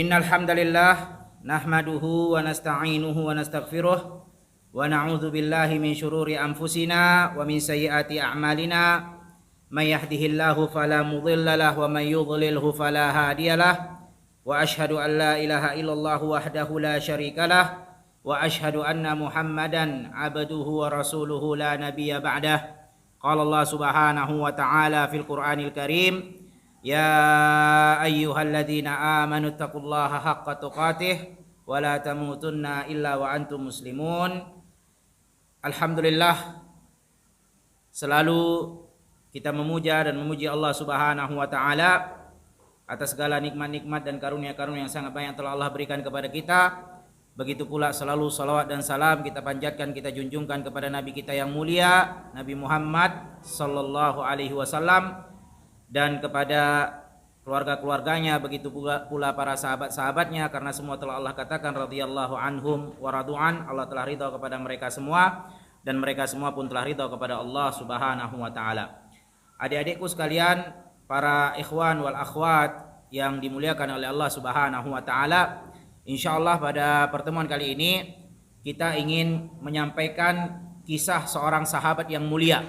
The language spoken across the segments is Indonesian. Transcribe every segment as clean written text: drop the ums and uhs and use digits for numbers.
Innal hamdalillah nahmaduhu wa nasta'inuhu wa nastaghfiruh wa na'udzu billahi min syururi anfusina wa min sayyiati a'malina may yahdihillahu fala mudilla lahu wa may yudlilhu fala hadiyalah wa asyhadu an la ilaha illallah wahdahu la syarikalah wa asyhadu anna Muhammadan abduhu wa rasuluhu la nabiyya ba'dah. Qala Allah subhanahu wa ta'ala fil Qur'anil Karim, ya ayyuhalladzina amanu taqullaha haqqa tuqatih wa la tamutunna illa wa antum muslimun. Alhamdulillah, selalu kita memuja dan memuji Allah subhanahu wa ta'ala atas segala nikmat-nikmat dan karunia-karunia yang sangat banyak telah Allah berikan kepada kita. Begitu pula selalu salawat dan salam kita panjatkan, kita junjungkan kepada Nabi kita yang mulia, Nabi Muhammad sallallahu alaihi wasallam, dan kepada keluarga-keluarganya, begitu pula para sahabat-sahabatnya, karena semua telah Allah katakan radhiyallahu anhum wa radu'an, Allah telah ridha kepada mereka semua dan mereka semua pun telah ridha kepada Allah subhanahu wa ta'ala. Adik-adikku sekalian, para ikhwan wal akhwat yang dimuliakan oleh Allah subhanahu wa ta'ala, insyaallah pada pertemuan kali ini kita ingin menyampaikan kisah seorang sahabat yang mulia,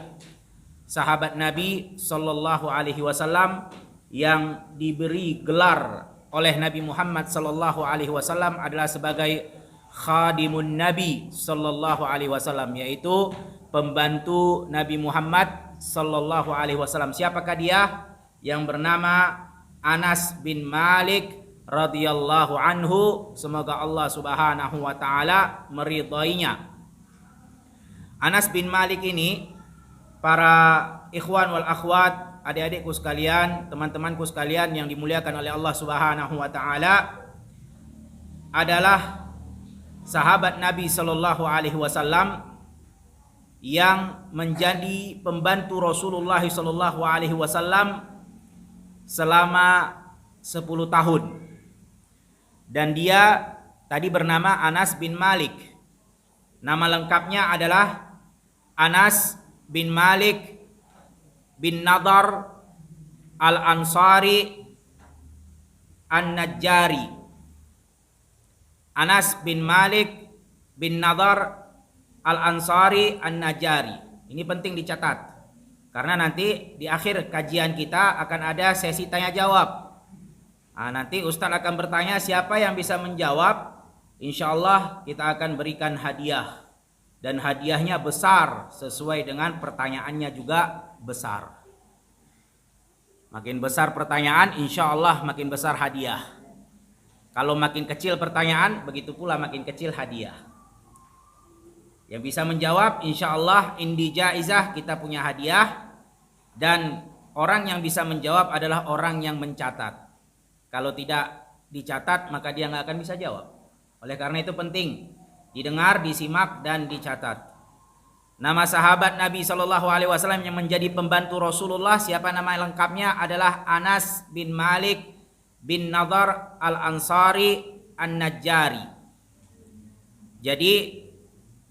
sahabat Nabi sallallahu alaihi wasallam yang diberi gelar oleh Nabi Muhammad sallallahu alaihi wasallam adalah sebagai khadimun Nabi sallallahu alaihi wasallam, yaitu pembantu Nabi Muhammad sallallahu alaihi wasallam. Siapakah dia? Yang bernama Anas bin Malik radhiyallahu anhu, semoga Allah subhanahu wa ta'ala meridainya. Anas bin Malik ini, para ikhwan wal akhwat, adik-adikku sekalian, teman-temanku sekalian yang dimuliakan oleh Allah subhanahu wa ta'ala, adalah sahabat Nabi sallallahu alaihi wasallam yang menjadi pembantu Rasulullah sallallahu alaihi wasallam selama 10 tahun. Dan dia tadi bernama Anas bin Malik. Nama lengkapnya adalah Anas bin Malik bin Nadar Al-Ansari An-Najjari. Anas bin Malik bin Nadar Al-Ansari An-Najjari. Ini penting dicatat, karena nanti di akhir kajian kita akan ada sesi tanya jawab. Nanti Ustadz akan bertanya siapa yang bisa menjawab, insya Allah kita akan berikan hadiah. Dan hadiahnya besar, sesuai dengan pertanyaannya juga besar. Makin besar pertanyaan, insya Allah makin besar hadiah. Kalau makin kecil pertanyaan, begitu pula makin kecil hadiah. Yang bisa menjawab, insya Allah indi jaizah, kita punya hadiah. Dan orang yang bisa menjawab adalah orang yang mencatat. Kalau tidak dicatat maka dia nggak akan bisa jawab. Oleh karena itu penting didengar, disimak dan dicatat. Nama sahabat Nabi Shallallahu Alaihi Wasallam yang menjadi pembantu Rasulullah, siapa nama lengkapnya adalah Anas bin Malik bin Nadar Al-Ansari An-Najjari. Jadi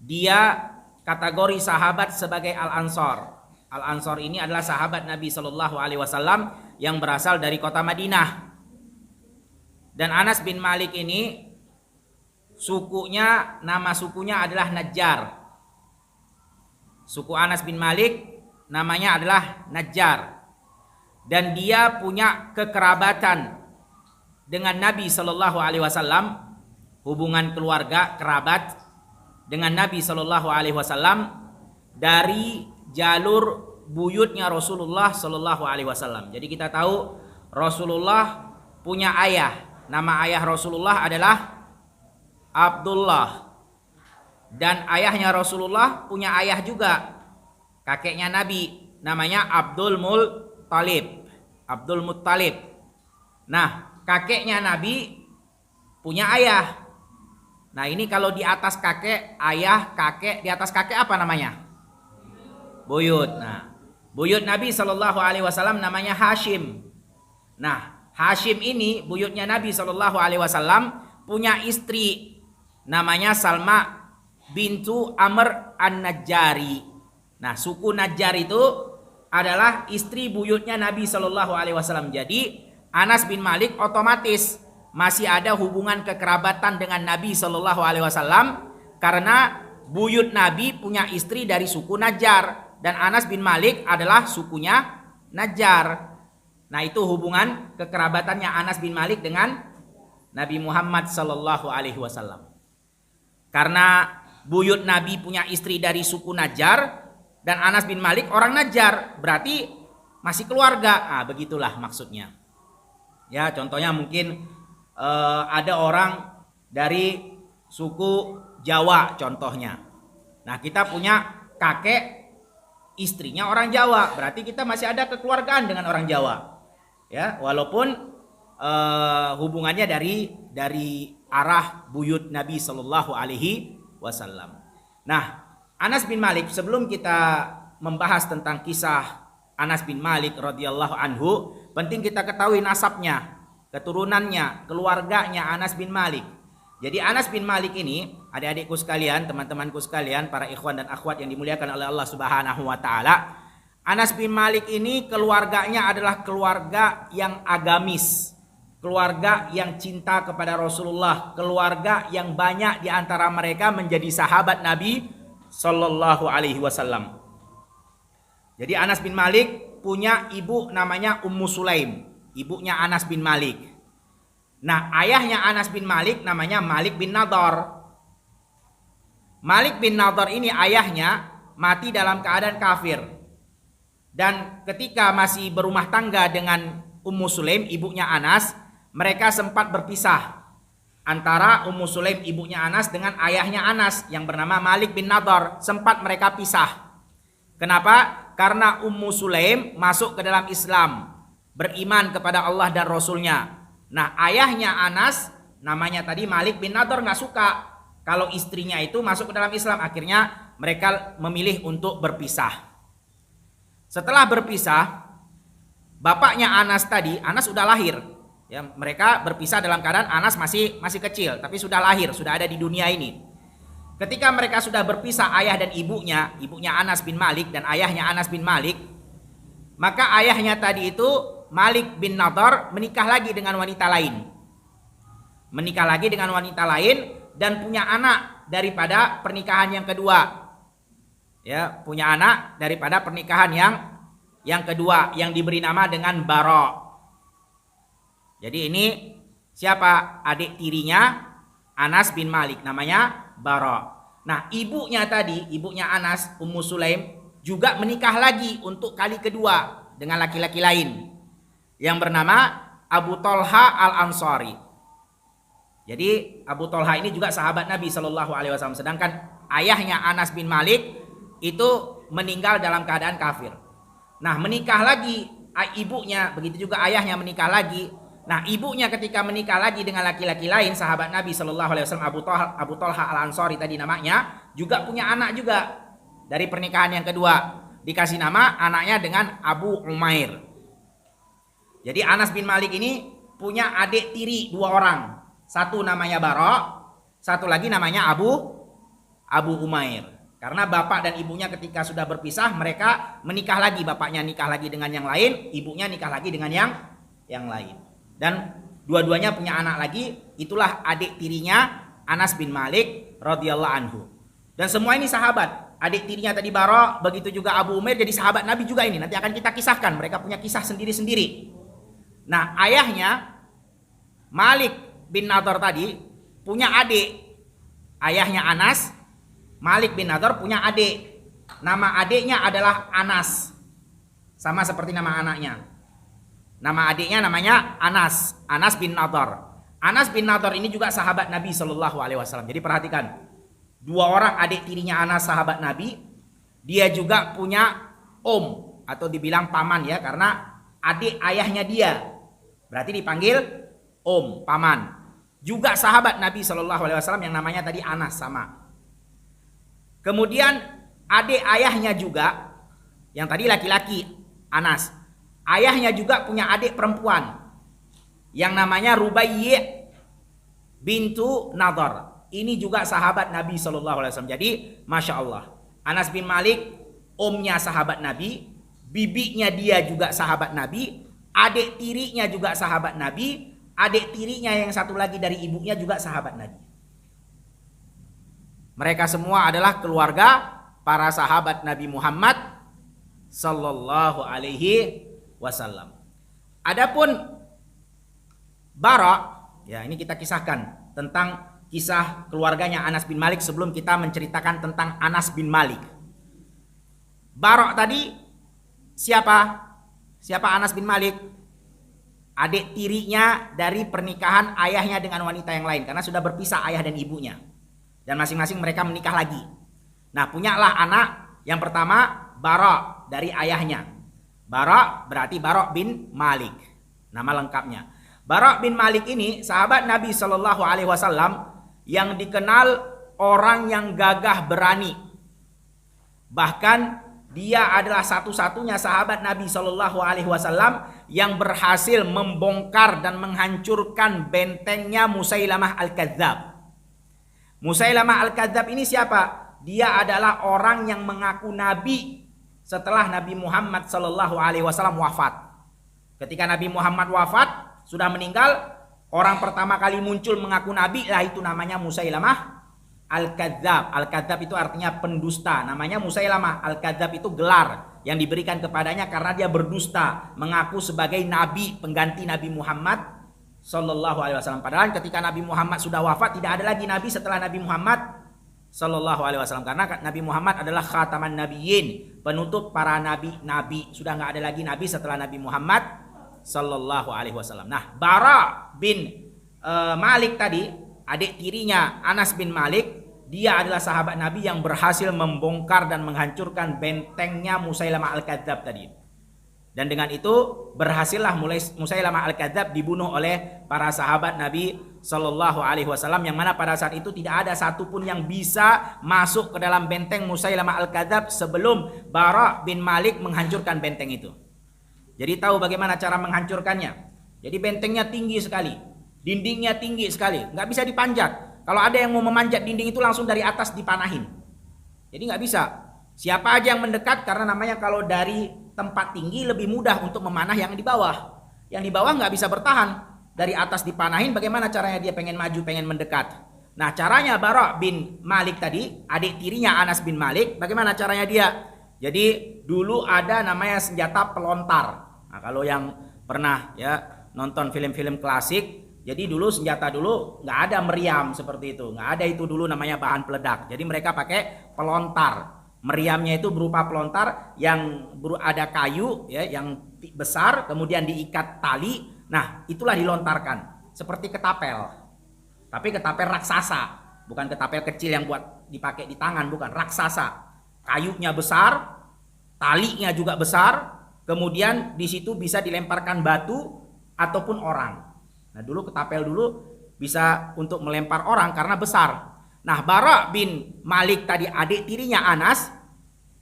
dia kategori sahabat sebagai Al-Ansar. Al-Ansar ini adalah sahabat Nabi Shallallahu Alaihi Wasallam yang berasal dari kota Madinah. Dan Anas bin Malik ini sukunya, nama sukunya adalah Najjar. Suku Anas bin Malik namanya adalah Najjar. Dan dia punya kekerabatan dengan Nabi Shallallahu Alaihi Wasallam, hubungan keluarga kerabat dengan Nabi Shallallahu Alaihi Wasallam dari jalur buyutnya Rasulullah Shallallahu Alaihi Wasallam. Jadi kita tahu Rasulullah punya ayah. Nama ayah Rasulullah adalah Abdullah. Dan ayahnya Rasulullah punya ayah juga, kakeknya Nabi, namanya Abdul Muttalib. Nah, kakeknya Nabi punya ayah. Nah, ini kalau di atas kakek, ayah, kakek, di atas kakek apa namanya? Buyut. Nah, buyut Nabi Shallallahu Alaihi Wasallam namanya Hashim. Nah, Hashim ini buyutnya Nabi Shallallahu Alaihi Wasallam punya istri namanya Salma bintu Amr An-Najjari. Nah, suku Najjar itu adalah istri buyutnya Nabi Shallallahu Alaihi Wasallam. Jadi Anas bin Malik otomatis masih ada hubungan kekerabatan dengan Nabi Shallallahu Alaihi Wasallam karena buyut Nabi punya istri dari suku Najjar dan Anas bin Malik adalah sukunya Najjar. Nah, itu hubungan kekerabatannya Anas bin Malik dengan Nabi Muhammad Shallallahu Alaihi Wasallam. Karena buyut Nabi punya istri dari suku Najjar dan Anas bin Malik orang Najjar, berarti masih keluarga. Ah, begitulah maksudnya. Ya, contohnya mungkin ada orang dari suku Jawa contohnya. Nah, kita punya kakek istrinya orang Jawa, berarti kita masih ada kekeluargaan dengan orang Jawa. Ya, walaupun hubungannya dari arah buyut Nabi Shallallahu Alaihi Wasallam. Nah, Anas bin Malik, sebelum kita membahas tentang kisah Anas bin Malik radhiyallahu anhu, penting kita ketahui nasabnya, keturunannya, keluarganya Anas bin Malik. Jadi Anas bin Malik ini, adik-adikku sekalian, teman-temanku sekalian, para ikhwan dan akhwat yang dimuliakan oleh Allah Subhanahu wa taala, Anas bin Malik ini keluarganya adalah keluarga yang agamis, keluarga yang cinta kepada Rasulullah, keluarga yang banyak di antara mereka menjadi sahabat Nabi Sallallahu Alaihi Wasallam. Jadi Anas bin Malik punya ibu namanya Ummu Sulaim, ibunya Anas bin Malik. Nah, ayahnya Anas bin Malik namanya Malik bin Nadhr. Malik bin Nadhr ini ayahnya mati dalam keadaan kafir. Dan ketika masih berumah tangga dengan Ummu Sulaim, ibunya Anas, mereka sempat berpisah antara Ummu Sulaim ibunya Anas dengan ayahnya Anas yang bernama Malik bin Nadhr. Sempat mereka pisah. Kenapa? Karena Ummu Sulaim masuk ke dalam Islam, beriman kepada Allah dan Rasulnya. Nah, ayahnya Anas namanya tadi Malik bin Nadhr nggak suka kalau istrinya itu masuk ke dalam Islam. Akhirnya mereka memilih untuk berpisah. Setelah berpisah, bapaknya Anas tadi, Anas sudah lahir. Ya, mereka berpisah dalam keadaan Anas masih kecil, tapi sudah lahir, sudah ada di dunia ini. Ketika mereka sudah berpisah, ayah dan ibunya Anas bin Malik dan ayahnya Anas bin Malik, maka ayahnya tadi itu Malik bin Nadhr menikah lagi dengan wanita lain. Menikah lagi dengan wanita lain dan punya anak daripada pernikahan yang kedua. Ya, punya anak daripada pernikahan yang kedua yang diberi nama dengan Bara. Jadi ini siapa? Adik tirinya Anas bin Malik, namanya Bara. Nah, ibunya tadi, ibunya Anas, Ummu Sulaim, juga menikah lagi untuk kali kedua dengan laki-laki lain yang bernama Abu Thalha Al-Ansari. Jadi Abu Thalha ini juga sahabat Nabi Shallallahu Alaihi Wasallam. Sedangkan ayahnya Anas bin Malik itu meninggal dalam keadaan kafir. Nah, menikah lagi ibunya, begitu juga ayahnya menikah lagi. Nah, ibunya ketika menikah lagi dengan laki-laki lain, sahabat Nabi Shallallahu Alaihi Wasallam, Abu Thalha Al-Ansari tadi namanya, juga punya anak juga dari pernikahan yang kedua. Dikasih nama anaknya dengan Abu Umair. Jadi Anas bin Malik ini punya adik tiri 2 orang. Satu namanya Bara, satu lagi namanya Abu Umair. Karena bapak dan ibunya ketika sudah berpisah, mereka menikah lagi. Bapaknya nikah lagi dengan yang lain, ibunya nikah lagi dengan yang lain. Dan dua-duanya punya anak lagi. Itulah adik tirinya Anas bin Malik radhiyallahu anhu. Dan semua ini sahabat. Adik tirinya tadi Bara, begitu juga Abu Umair jadi sahabat Nabi juga ini. Nanti akan kita kisahkan. Mereka punya kisah sendiri-sendiri. Nah, ayahnya Malik bin Nadhr tadi punya adik. Ayahnya Anas, Malik bin Nadhr punya adik. Nama adiknya adalah Anas. Sama seperti nama anaknya. Nama adiknya namanya Anas, Anas bin Nadhr. Anas bin Nadhr ini juga sahabat Nabi Shallallahu Alaihi Wasallam. Jadi perhatikan, 2 orang adik tirinya Anas sahabat Nabi. Dia juga punya om atau dibilang paman ya, karena adik ayahnya dia. Berarti dipanggil om, paman. Juga sahabat Nabi Shallallahu Alaihi Wasallam yang namanya tadi Anas sama. Kemudian adik ayahnya juga, yang tadi laki-laki Anas. Ayahnya juga punya adik perempuan yang namanya Rubayyi bintu Nadhr. Ini juga sahabat Nabi Shallallahu Alaihi Wasallam. Jadi masya Allah, Anas bin Malik omnya sahabat Nabi, bibinya dia juga sahabat Nabi, adik tirinya juga sahabat Nabi, adik tirinya yang satu lagi dari ibunya juga sahabat Nabi. Mereka semua adalah keluarga para sahabat Nabi Muhammad sallallahu alaihi wasallam. Adapun Bara, ya ini kita kisahkan tentang kisah keluarganya Anas bin Malik sebelum kita menceritakan tentang Anas bin Malik. Bara tadi siapa? Siapa Anas bin Malik? Adik tirinya dari pernikahan ayahnya dengan wanita yang lain karena sudah berpisah ayah dan ibunya. Dan masing-masing mereka menikah lagi. Nah, punyalah anak yang pertama Bara dari ayahnya. Bara berarti Bara bin Malik. Nama lengkapnya. Bara bin Malik ini sahabat Nabi Shallallahu Alaihi Wasallam yang dikenal orang yang gagah berani. Bahkan dia adalah satu-satunya sahabat Nabi Shallallahu Alaihi Wasallam yang berhasil membongkar dan menghancurkan bentengnya Musailamah Al-Kadzab. Musailamah Al-Kadzab ini siapa? Dia adalah orang yang mengaku Nabi setelah Nabi Muhammad Shallallahu Alaihi Wasallam wafat. Ketika Nabi Muhammad wafat, sudah meninggal, orang pertama kali muncul mengaku nabi lah itu namanya Musailamah Al-Kadzab. Al-Kadzab itu artinya pendusta. Namanya Musailamah. Al-Kadzab itu gelar yang diberikan kepadanya karena dia berdusta, mengaku sebagai nabi pengganti Nabi Muhammad sallallahu alaihi wasallam. Padahal ketika Nabi Muhammad sudah wafat, tidak ada lagi nabi setelah Nabi Muhammad sallallahu alaihi wasallam karena Nabi Muhammad adalah khataman nabiyyin, penutup para nabi-nabi. Sudah nggak ada lagi nabi setelah Nabi Muhammad sallallahu alaihi wasallam. Nah, Bara bin Malik tadi, adik tirinya Anas bin Malik, dia adalah sahabat Nabi yang berhasil membongkar dan menghancurkan bentengnya Musailamah Al-Kadzab tadi. Dan dengan itu berhasillah Musailamah Al-Kadzab dibunuh oleh para sahabat Nabi sallallahu alaihi wasallam, yang mana pada saat itu tidak ada satupun yang bisa masuk ke dalam benteng Musailamah Al-Kadzab sebelum Bara bin Malik menghancurkan benteng itu. Jadi tahu bagaimana cara menghancurkannya. Jadi bentengnya tinggi sekali, dindingnya tinggi sekali, nggak bisa dipanjat. Kalau ada yang mau memanjat dinding itu langsung dari atas dipanahin. Jadi nggak bisa. Siapa aja yang mendekat, karena namanya kalau dari tempat tinggi lebih mudah untuk memanah yang di bawah. Yang di bawah nggak bisa bertahan. Dari atas dipanahin, bagaimana caranya dia pengen maju, pengen mendekat. Nah, caranya Bara bin Malik tadi, adik tirinya Anas bin Malik, bagaimana caranya dia? Jadi dulu ada namanya senjata pelontar. Nah, kalau yang pernah ya nonton film-film klasik, jadi dulu senjata dulu nggak ada meriam seperti itu, nggak ada itu dulu namanya bahan peledak. Jadi mereka pakai pelontar. Meriamnya itu berupa pelontar yang ada kayu ya, yang besar, kemudian diikat tali. Nah, itulah dilontarkan seperti ketapel, tapi ketapel raksasa, bukan ketapel kecil yang buat dipakai di tangan, bukan, raksasa. Kayunya besar, talinya juga besar. Kemudian di situ bisa dilemparkan batu ataupun orang. Nah, dulu ketapel dulu bisa untuk melempar orang karena besar. Nah, Bara bin Malik tadi adik tirinya Anas,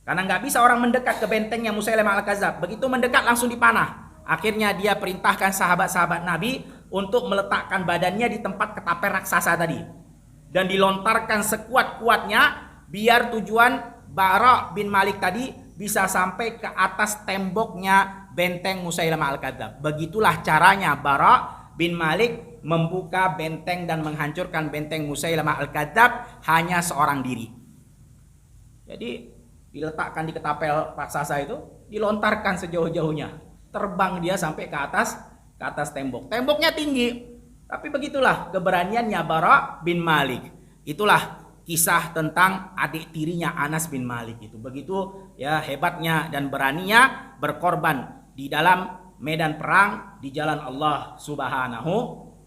karena nggak bisa orang mendekat ke bentengnya Musailamah Al-Kadzab, begitu mendekat langsung dipanah. Akhirnya dia perintahkan sahabat-sahabat Nabi untuk meletakkan badannya di tempat ketapel raksasa tadi dan dilontarkan sekuat-kuatnya biar tujuan Bara bin Malik tadi bisa sampai ke atas temboknya benteng Musailamah Al-Kadzab. Begitulah caranya Bara bin Malik membuka benteng dan menghancurkan benteng Musailamah Al-Kadzab hanya seorang diri. Jadi diletakkan di ketapel raksasa itu, dilontarkan sejauh-jauhnya, terbang dia sampai ke atas tembok. Temboknya tinggi, tapi begitulah keberaniannya Bara bin Malik. Itulah kisah tentang adik tirinya Anas bin Malik itu. Begitu ya hebatnya dan beraninya berkorban di dalam medan perang di jalan Allah Subhanahu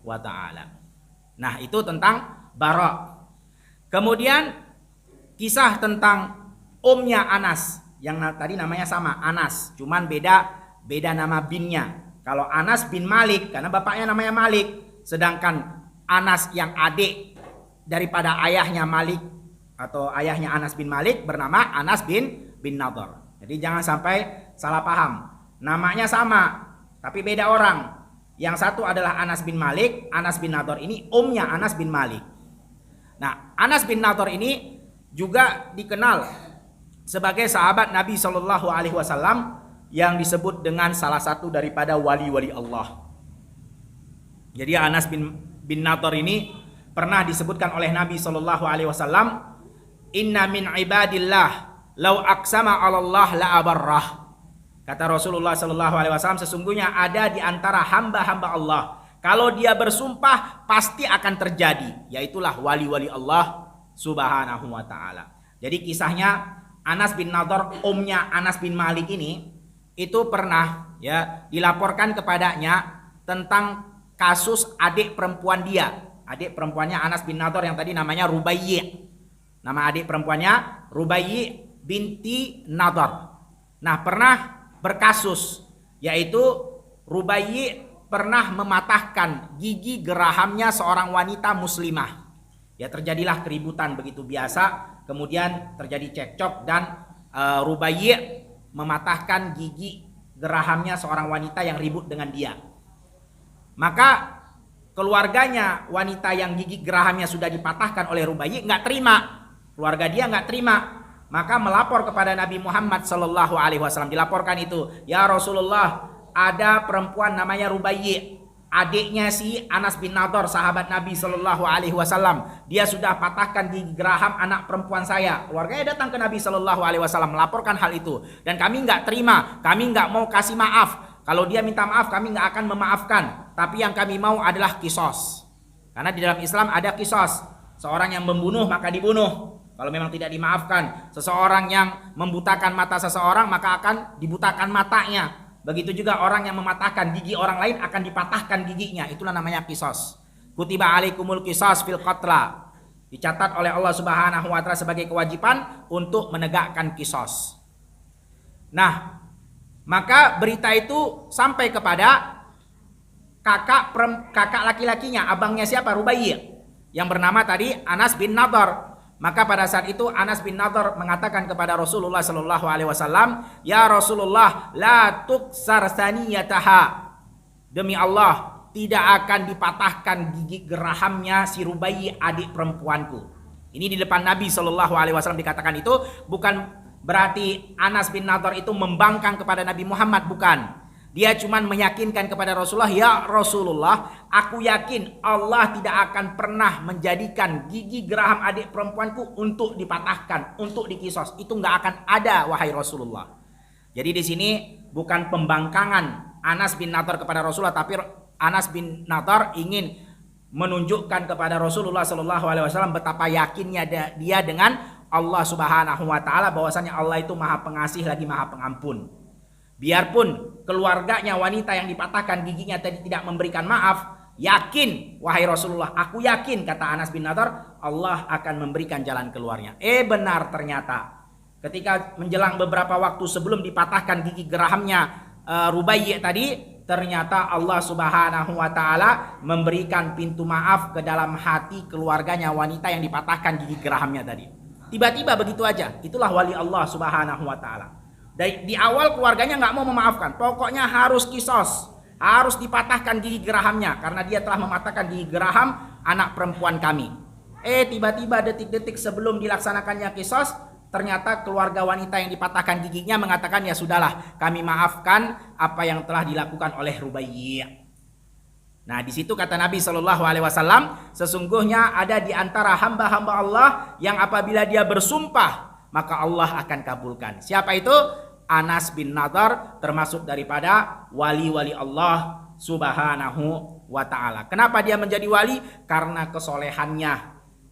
wa taala. Nah, itu tentang Bara. Kemudian kisah tentang omnya Anas yang tadi namanya sama, Anas, cuman beda nama binnya. Kalau Anas bin Malik karena bapaknya namanya Malik, sedangkan Anas yang adik daripada ayahnya Malik atau ayahnya Anas bin Malik bernama Anas bin Nadhr. Jadi jangan sampai salah paham. Namanya sama tapi beda orang. Yang satu adalah Anas bin Malik, Anas bin Nadhr ini omnya Anas bin Malik. Nah, Anas bin Nadhr ini juga dikenal sebagai sahabat Nabi Shallallahu alaihi wasallam yang disebut dengan salah satu daripada wali-wali Allah. Jadi Anas bin Nadhr ini pernah disebutkan oleh Nabi Shallallahu Alaihi Wasallam, Inna min ibadillah lau aqsama 'ala Allah la abarrah. Kata Rasulullah Shallallahu Alaihi Wasallam, sesungguhnya ada di antara hamba-hamba Allah, kalau dia bersumpah pasti akan terjadi, yaitulah wali-wali Allah Subhanahu wa taala. Jadi kisahnya Anas bin Nadhr, omnya Anas bin Malik ini, itu pernah ya dilaporkan kepadanya tentang kasus adik perempuan dia. Adik perempuannya Anas bin Nadhr yang tadi namanya Rubayyi. Nama adik perempuannya Rubayyi binti Nadhr. Nah, pernah berkasus, yaitu Rubayyi pernah mematahkan gigi gerahamnya seorang wanita muslimah. Ya, terjadilah keributan begitu biasa, kemudian terjadi cekcok dan Rubayyi mematahkan gigi gerahamnya seorang wanita yang ribut dengan dia. Maka keluarganya wanita yang gigi gerahamnya sudah dipatahkan oleh Rubayyi nggak terima, keluarga dia nggak terima, maka melapor kepada Nabi Muhammad Sallallahu Alaihi Wasallam. Dilaporkan itu, ya Rasulullah, ada perempuan namanya Rubayyi, adiknya si Anas bin Nadhr, sahabat Nabi Sallallahu Alaihi Wasallam. Dia sudah patahkan gigi geraham anak perempuan saya. Keluarganya datang ke Nabi Sallallahu Alaihi Wasallam melaporkan hal itu, dan kami nggak terima, kami nggak mau kasih maaf. Kalau dia minta maaf, kami nggak akan memaafkan. Tapi yang kami mau adalah kisos. Karena di dalam Islam ada kisos. Seorang yang membunuh maka dibunuh. Kalau memang tidak dimaafkan. Seseorang yang membutakan mata seseorang maka akan dibutakan matanya. Begitu juga orang yang mematahkan gigi orang lain akan dipatahkan giginya. Itulah namanya kisos. Kutiba alaikumul kisos fil qatla. Dicatat oleh Allah Subhanahu wa taala sebagai kewajiban untuk menegakkan kisos. Nah, maka berita itu sampai kepada kakak laki-lakinya, abangnya siapa? Rubayyi, yang bernama tadi Anas bin Nadhr. Maka pada saat itu Anas bin Nadhr mengatakan kepada Rasulullah Sallallahu Alaihi Wasallam, ya Rasulullah, la tuksar saniyataha. Demi Allah, tidak akan dipatahkan gigi gerahamnya si Rubayyi, adik perempuanku. Ini di depan Nabi Sallallahu Alaihi Wasallam dikatakan itu, bukan berarti Anas bin Nadhr itu membangkang kepada Nabi Muhammad, bukan. Dia cuma meyakinkan kepada Rasulullah, ya Rasulullah, aku yakin Allah tidak akan pernah menjadikan gigi geraham adik perempuanku untuk dipatahkan, untuk dikisos. Itu nggak akan ada, wahai Rasulullah. Jadi di sini bukan pembangkangan Anas bin Nadhr kepada Rasulullah, tapi Anas bin Nadhr ingin menunjukkan kepada Rasulullah Sallallahu Alaihi Wasallam betapa yakinnya dia dengan Allah Subhanahu wa taala, bahwasanya Allah itu Maha Pengasih lagi Maha Pengampun. Biarpun keluarganya wanita yang dipatahkan giginya tadi tidak memberikan maaf, yakin wahai Rasulullah, aku yakin, kata Anas bin Nadhr, Allah akan memberikan jalan keluarnya. Benar ternyata. Ketika menjelang beberapa waktu sebelum dipatahkan gigi gerahamnya Rubayyi tadi, ternyata Allah Subhanahu wa taala memberikan pintu maaf ke dalam hati keluarganya wanita yang dipatahkan gigi gerahamnya tadi. Tiba-tiba begitu aja. Itulah wali Allah Subhanahu wa taala. Di awal keluarganya nggak mau memaafkan. Pokoknya harus kisos, harus dipatahkan gigi gerahamnya karena dia telah mematahkan gigi geraham anak perempuan kami. Tiba-tiba detik-detik sebelum dilaksanakannya kisos, ternyata keluarga wanita yang dipatahkan giginya mengatakan, ya sudahlah, kami maafkan apa yang telah dilakukan oleh Rubayyi. Nah, di situ kata Nabi Shallallahu Alaihi Wasallam, sesungguhnya ada di antara hamba-hamba Allah yang apabila dia bersumpah maka Allah akan kabulkan. Siapa itu? Anas bin Nadhr, termasuk daripada wali-wali Allah Subhanahu wa taala. Kenapa dia menjadi wali? Karena kesolehannya,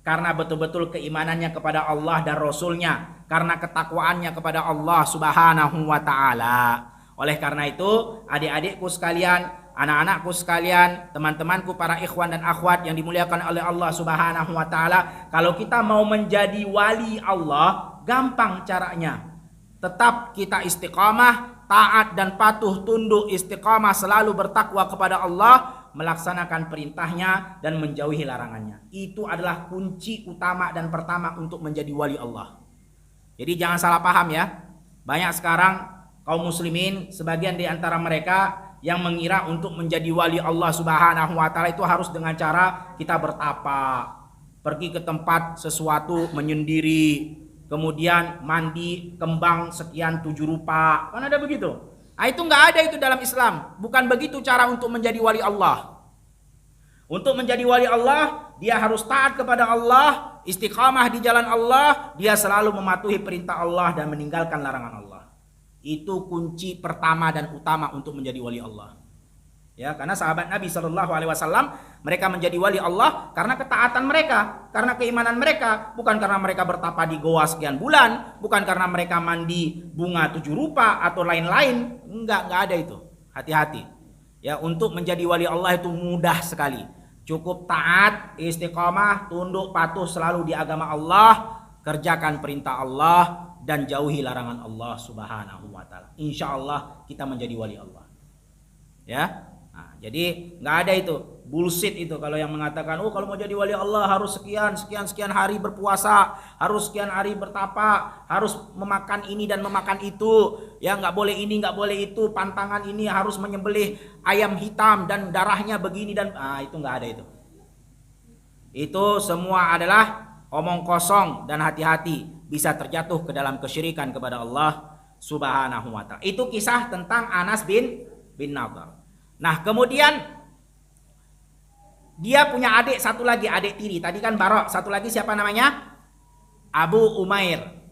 karena betul-betul keimanannya kepada Allah dan Rasulnya, karena ketakwaannya kepada Allah Subhanahu wa taala. Oleh karena itu, adik-adikku sekalian, anak-anakku sekalian, teman-temanku para ikhwan dan akhwat yang dimuliakan oleh Allah Subhanahu wa taala, kalau kita mau menjadi wali Allah, gampang caranya. Tetap kita istiqamah, taat dan patuh tunduk, istiqamah selalu bertakwa kepada Allah, melaksanakan perintahnya dan menjauhi larangannya. Itu adalah kunci utama dan pertama untuk menjadi wali Allah. Jadi jangan salah paham ya. Banyak sekarang kaum muslimin, sebagian di antara mereka yang mengira untuk menjadi wali Allah Subhanahu wa taala itu harus dengan cara kita bertapa, pergi ke tempat sesuatu menyendiri, kemudian mandi kembang sekian 7 rupa. Kan ada begitu? Itu nggak ada itu dalam Islam. Bukan begitu cara untuk menjadi wali Allah. Untuk menjadi wali Allah, dia harus taat kepada Allah, istiqamah di jalan Allah, dia selalu mematuhi perintah Allah dan meninggalkan larangan Allah. Itu kunci pertama dan utama untuk menjadi wali Allah. Ya, karena sahabat Nabi Shallallahu Alaihi Wasallam mereka menjadi wali Allah karena ketaatan mereka, karena keimanan mereka, bukan karena mereka bertapa di goa sekian bulan, bukan karena mereka mandi bunga 7 rupa atau lain-lain. Enggak ada itu. Hati-hati. Ya, untuk menjadi wali Allah itu mudah sekali. Cukup taat, istiqamah, tunduk patuh selalu di agama Allah, kerjakan perintah Allah dan jauhi larangan Allah Subhanahu wa taala. Insya Allah kita menjadi wali Allah. Ya. Nah, jadi nggak ada itu bullshit itu kalau yang mengatakan kalau mau jadi wali Allah harus sekian hari berpuasa, harus sekian hari bertapa, harus memakan ini dan memakan itu, ya nggak boleh ini nggak boleh itu, pantangan ini harus menyembelih ayam hitam dan darahnya begini dan itu nggak ada itu. Itu semua adalah omong kosong dan hati-hati bisa terjatuh ke dalam kesyirikan kepada Allah Subhanahu wa taala. Itu kisah tentang Anas bin Nadhr. Nah, kemudian dia punya adik satu lagi, adik tiri. Tadi kan Barok, satu lagi siapa namanya? Abu Umair.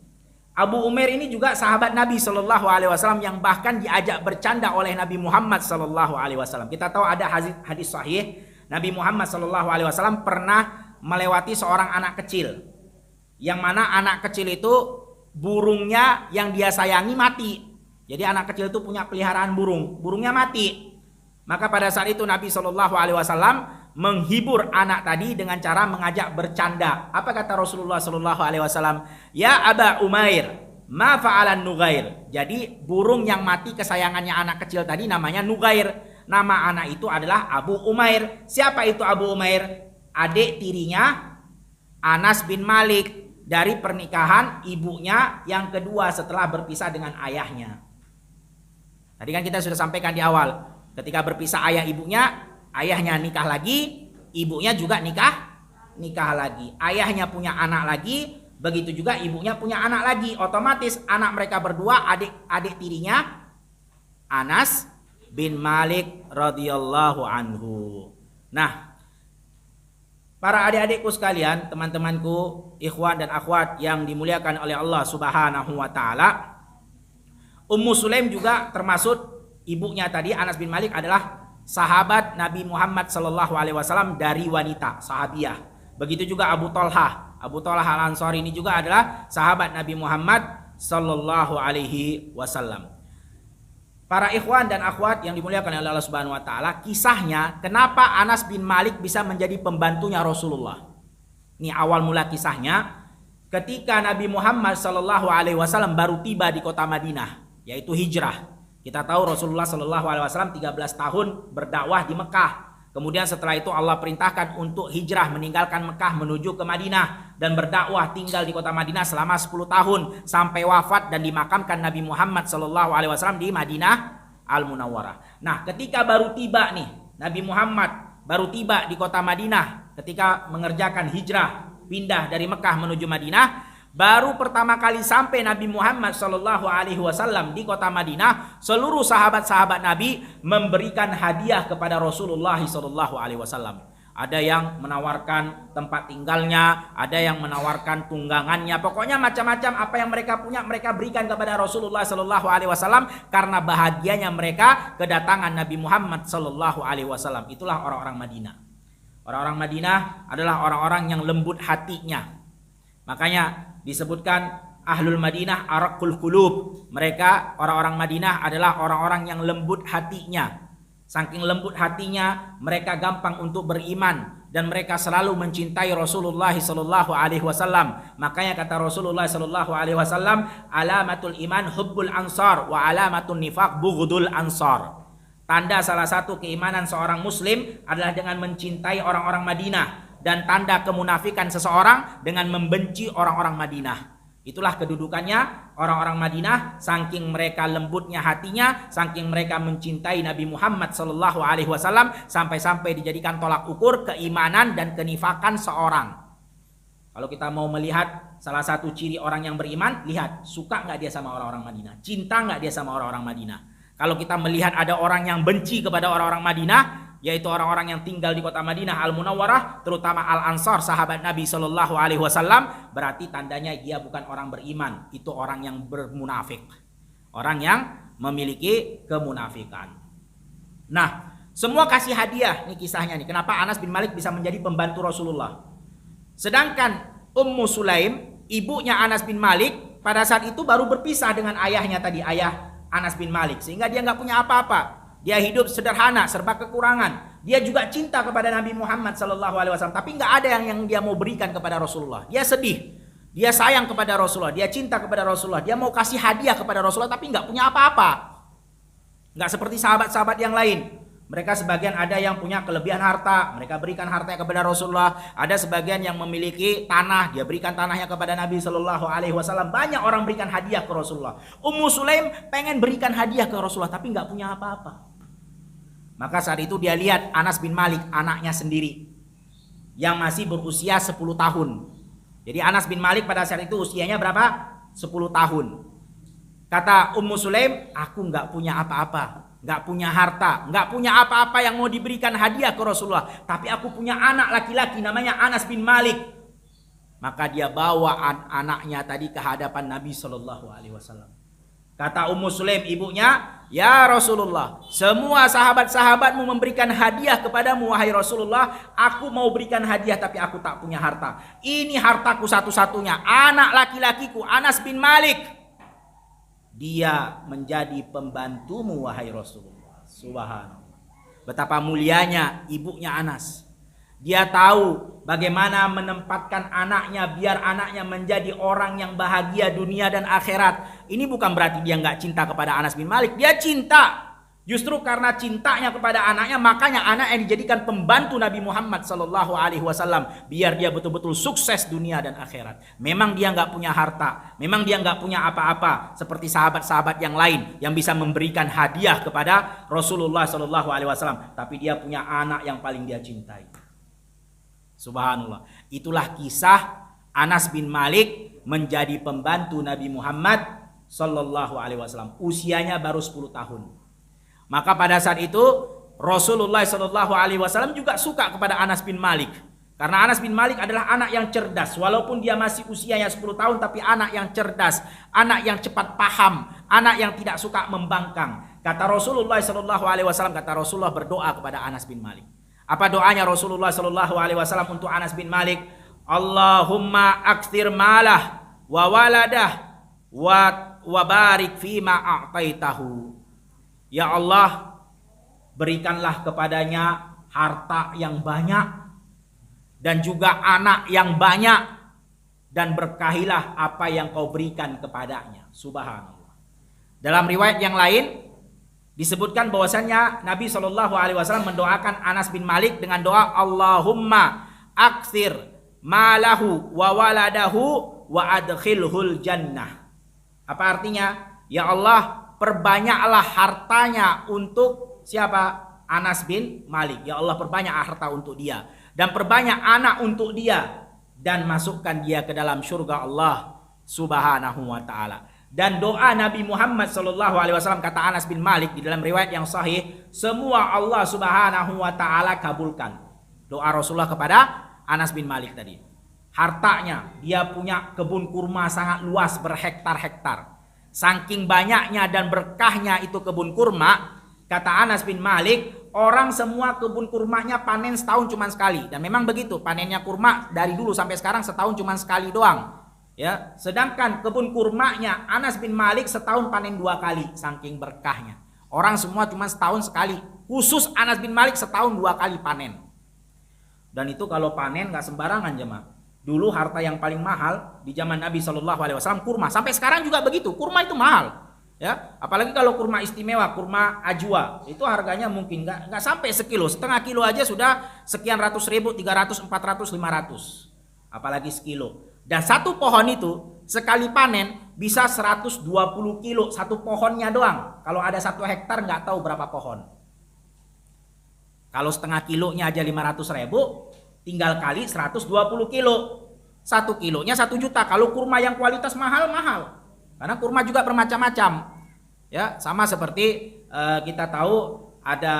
Abu Umair ini juga sahabat Nabi Shallallahu Alaihi Wasallam yang bahkan diajak bercanda oleh Nabi Muhammad Shallallahu Alaihi Wasallam. Kita tahu ada hadis sahih Nabi Muhammad Shallallahu Alaihi Wasallam pernah melewati seorang anak kecil, yang mana anak kecil itu burungnya yang dia sayangi mati. Jadi anak kecil itu punya peliharaan burungnya mati. Maka pada saat itu Nabi Shallallahu Alaihi Wasallam menghibur anak tadi dengan cara mengajak bercanda. Apa kata Rasulullah Shallallahu Alaihi Wasallam? Ya Aba Umair, ma fa'alan Nugair. Jadi burung yang mati kesayangannya anak kecil tadi namanya Nugair. Nama anak itu adalah Abu Umair. Siapa itu Abu Umair? Adik tirinya Anas bin Malik dari pernikahan ibunya yang kedua setelah berpisah dengan ayahnya. Tadi kan kita sudah sampaikan di awal. Ketika berpisah ayah ibunya, ayahnya nikah lagi, ibunya juga nikah lagi. Ayahnya punya anak lagi, begitu juga ibunya punya anak lagi. Otomatis anak mereka berdua, adik tirinya Anas bin Malik radhiyallahu anhu. Nah, para adik-adikku sekalian, teman-temanku, ikhwan dan akhwat yang dimuliakan oleh Allah Subhanahu wa taala, Ummu Sulaim juga termasuk ibunya tadi Anas bin Malik adalah sahabat Nabi Muhammad Sallallahu Alaihi Wasallam dari wanita sahabiah. Begitu juga Abu Talha Al-Ansari ini juga adalah sahabat Nabi Muhammad Sallallahu Alaihi Wasallam. Para ikhwan dan akhwat yang dimuliakan oleh Allah Subhanahu Wa Taala, kisahnya kenapa Anas bin Malik bisa menjadi pembantunya Rasulullah. Ini awal mula kisahnya ketika Nabi Muhammad Sallallahu Alaihi Wasallam baru tiba di kota Madinah, yaitu hijrah. Kita tahu Rasulullah Shallallahu Alaihi Wasallam 13 tahun berdakwah di Mekah. Kemudian setelah itu Allah perintahkan untuk hijrah meninggalkan Mekah menuju ke Madinah dan berdakwah tinggal di kota Madinah selama 10 tahun sampai wafat dan dimakamkan Nabi Muhammad Shallallahu Alaihi Wasallam di Madinah Al-Munawwarah. Nah, ketika baru tiba nih Nabi Muhammad baru tiba di kota Madinah ketika mengerjakan hijrah pindah dari Mekah menuju Madinah. Baru pertama kali sampai Nabi Muhammad Shallallahu Alaihi Wasallam di kota Madinah, seluruh sahabat-sahabat Nabi memberikan hadiah kepada Rasulullah Shallallahu Alaihi Wasallam. Ada yang menawarkan tempat tinggalnya, ada yang menawarkan tunggangannya, pokoknya macam-macam apa yang mereka punya mereka berikan kepada Rasulullah Shallallahu Alaihi Wasallam karena bahagianya mereka kedatangan Nabi Muhammad Shallallahu Alaihi Wasallam. Itulah orang-orang Madinah. Orang-orang Madinah adalah orang-orang yang lembut hatinya. Makanya disebutkan Ahlul Madinah araqul qulub. Mereka orang-orang Madinah adalah orang-orang yang lembut hatinya. Saking lembut hatinya, mereka gampang untuk beriman dan mereka selalu mencintai Rasulullah sallallahu alaihi wasallam. Makanya kata Rasulullah sallallahu alaihi wasallam, alamatul iman hubbul ansar wa alamatun nifaq bughdul ansar. Tanda salah satu keimanan seorang muslim adalah dengan mencintai orang-orang Madinah. Dan tanda kemunafikan seseorang dengan membenci orang-orang Madinah. Itulah kedudukannya orang-orang Madinah, saking mereka lembutnya hatinya, saking mereka mencintai Nabi Muhammad Sallallahu Alaihi Wasallam sampai-sampai dijadikan tolak ukur keimanan dan kenifakan seorang. Kalau kita mau melihat salah satu ciri orang yang beriman, lihat suka nggak dia sama orang-orang Madinah, cinta nggak dia sama orang-orang Madinah. Kalau kita melihat ada orang yang benci kepada orang-orang Madinah, yaitu orang-orang yang tinggal di kota Madinah Al-Munawwarah, terutama Al-Ansar, sahabat Nabi Shallallahu Alaihi Wasallam, berarti tandanya dia bukan orang beriman, itu orang yang bermunafik, orang yang memiliki kemunafikan. Nah, semua kasih hadiah, nih kisahnya nih, kenapa Anas bin Malik bisa menjadi pembantu Rasulullah. Sedangkan Ummu Sulaim, ibunya Anas bin Malik, pada saat itu baru berpisah dengan ayahnya tadi, ayah Anas bin Malik, sehingga dia nggak punya apa-apa. Dia hidup sederhana, serba kekurangan. Dia juga cinta kepada Nabi Muhammad SAW, tapi nggak ada yang dia mau berikan kepada Rasulullah. Dia sedih, dia sayang kepada Rasulullah, dia cinta kepada Rasulullah, dia mau kasih hadiah kepada Rasulullah, tapi nggak punya apa-apa. Nggak seperti sahabat-sahabat yang lain. Mereka sebagian ada yang punya kelebihan harta, mereka berikan hartanya kepada Rasulullah. Ada sebagian yang memiliki tanah, dia berikan tanahnya kepada Nabi Shallallahu Alaihi Wasallam. Banyak orang berikan hadiah ke Rasulullah. Ummu Sulaim pengen berikan hadiah ke Rasulullah, tapi nggak punya apa-apa. Maka saat itu dia lihat Anas bin Malik, anaknya sendiri, yang masih berusia 10 tahun. Jadi Anas bin Malik pada saat itu usianya berapa? 10 tahun. Kata Ummu Sulaim, aku nggak punya apa-apa, nggak punya harta, nggak punya apa-apa yang mau diberikan hadiah ke Rasulullah, tapi aku punya anak laki-laki namanya Anas bin Malik. Maka dia bawa anaknya tadi ke hadapan Nabi Shallallahu Alaihi Wasallam. Kata Ummu Sulaim ibunya, ya Rasulullah, semua sahabat-sahabatmu memberikan hadiah kepadamu wahai Rasulullah, aku mau berikan hadiah tapi aku tak punya harta. Ini hartaku satu-satunya, anak laki-lakiku Anas bin Malik. Dia menjadi pembantumu wahai Rasulullah. Subhanallah. Betapa mulianya ibunya Anas. Dia tahu bagaimana menempatkan anaknya biar anaknya menjadi orang yang bahagia dunia dan akhirat. Ini bukan berarti dia nggak cinta kepada Anas bin Malik. Dia cinta. Justru karena cintanya kepada anaknya, makanya anak yang dijadikan pembantu Nabi Muhammad Sallallahu Alaihi Wasallam, biar dia betul-betul sukses dunia dan akhirat. Memang dia nggak punya harta, memang dia nggak punya apa-apa seperti sahabat-sahabat yang lain yang bisa memberikan hadiah kepada Rasulullah Sallallahu Alaihi Wasallam, tapi dia punya anak yang paling dia cintai. Subhanallah. Itulah kisah Anas bin Malik menjadi pembantu Nabi Muhammad Sallallahu Alaihi Wasallam. Usianya baru 10 tahun. Maka pada saat itu Rasulullah Sallallahu Alaihi Wasallam juga suka kepada Anas bin Malik, karena Anas bin Malik adalah anak yang cerdas. Walaupun dia masih usianya 10 tahun, tapi anak yang cerdas, anak yang cepat paham, anak yang tidak suka membangkang. Kata Rasulullah Sallallahu Alaihi Wasallam, kata Rasulullah berdoa kepada Anas bin Malik. Apa doanya Rasulullah Sallallahu Alaihi Wasallam untuk Anas bin Malik? Allahumma aktsir malah wa waladah wa barik fima a'taitahu. Ya Allah, berikanlah kepadanya harta yang banyak dan juga anak yang banyak, dan berkahilah apa yang kau berikan kepadanya. Subhanallah. Dalam riwayat yang lain disebutkan bahwasannya Nabi Shallallahu Alaihi Wasallam mendoakan Anas bin Malik dengan doa Allahumma aktsir malahu wa waladahu wa adkhilhul jannah. Apa artinya? Ya Allah, perbanyaklah hartanya untuk siapa? Anas bin Malik. Ya Allah, perbanyak harta untuk dia, dan perbanyak anak untuk dia, dan masukkan dia ke dalam surga Allah Subhanahu wa taala. Dan doa Nabi Muhammad sallallahu alaihi wasallam, kata Anas bin Malik di dalam riwayat yang sahih, semua Allah Subhanahu wa taala kabulkan. Doa Rasulullah kepada Anas bin Malik tadi. Hartanya, dia punya kebun kurma sangat luas berhektar-hektar. Saking banyaknya dan berkahnya itu kebun kurma, kata Anas bin Malik, orang semua kebun kurmanya panen setahun cuma sekali. Dan memang begitu, panennya kurma dari dulu sampai sekarang setahun cuma sekali doang. Ya, sedangkan kebun kurmanya Anas bin Malik setahun panen 2 kali, saking berkahnya. Orang semua cuma setahun sekali, khusus Anas bin Malik setahun 2 kali panen. Dan itu kalau panen nggak sembarangan jemaah. Dulu harta yang paling mahal di zaman Nabi Shallallahu Alaihi Wasallam kurma. Sampai sekarang juga begitu. Kurma itu mahal, ya. Apalagi kalau kurma istimewa, kurma ajwa, itu harganya mungkin nggak sampai sekilo. Setengah kilo aja sudah sekian ratus ribu, 300, 400, 500. Apalagi sekilo. Dan satu pohon itu sekali panen bisa 120 kilo satu pohonnya doang. Kalau ada 1 hektar nggak tahu berapa pohon. Kalau setengah kilonya aja 500 ribu, tinggal kali 120 kilo. 1 kilonya 1 juta. Kalau kurma yang kualitas mahal. Karena kurma juga bermacam-macam. Ya, sama seperti kita tahu ada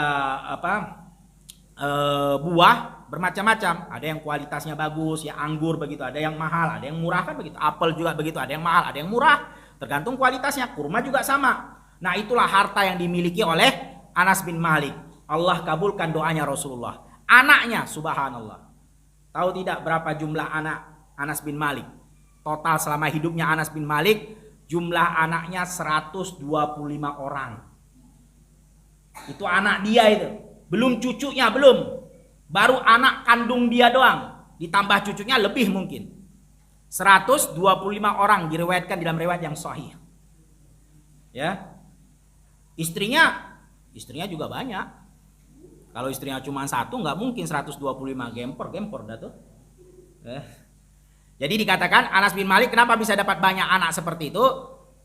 buah bermacam-macam. Ada yang kualitasnya bagus, ya anggur begitu. Ada yang mahal, ada yang murah kan begitu. Apel juga begitu, ada yang mahal, ada yang murah. Tergantung kualitasnya. Kurma juga sama. Nah itulah harta yang dimiliki oleh Anas bin Malik. Allah kabulkan doanya Rasulullah. Anaknya subhanallah. Tahu tidak berapa jumlah anak Anas bin Malik? Total selama hidupnya Anas bin Malik, jumlah anaknya 125 orang. Itu anak dia itu. Belum cucunya, belum. Baru anak kandung dia doang. Ditambah cucunya lebih mungkin. 125 orang diriwayatkan dalam riwayat yang sahih. Ya. Istrinya juga banyak. Kalau istrinya cuma satu nggak mungkin 125, gempor dah tuh. Jadi dikatakan Anas bin Malik kenapa bisa dapat banyak anak seperti itu?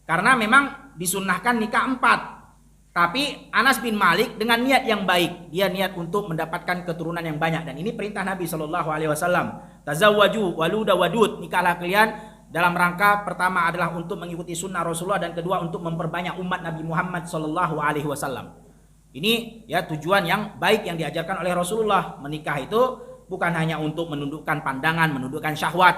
Karena memang disunnahkan nikah 4. Tapi Anas bin Malik dengan niat yang baik, dia niat untuk mendapatkan keturunan yang banyak, dan ini perintah Nabi SAW. Tazawwaju waluda wadud, nikahlah kalian dalam rangka pertama adalah untuk mengikuti sunnah Rasulullah, dan kedua untuk memperbanyak umat Nabi Muhammad SAW. Ini ya tujuan yang baik yang diajarkan oleh Rasulullah. Menikah itu bukan hanya untuk menundukkan pandangan, menundukkan syahwat,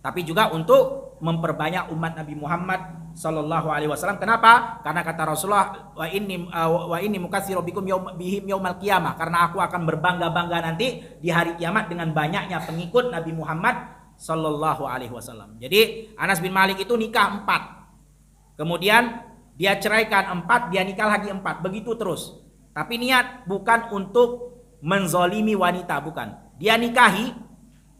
tapi juga untuk memperbanyak umat Nabi Muhammad sallallahu alaihi wasallam. Kenapa? Karena kata Rasulullah, wa inni mukatsiru bikum bihim yaumal qiyamah, karena aku akan berbangga-bangga nanti di hari kiamat dengan banyaknya pengikut Nabi Muhammad sallallahu alaihi wasallam. Jadi Anas bin Malik itu nikah 4. Kemudian dia ceraikan 4, dia nikah lagi 4, begitu terus. Tapi niat bukan untuk menzolimi wanita, bukan. Dia nikahi,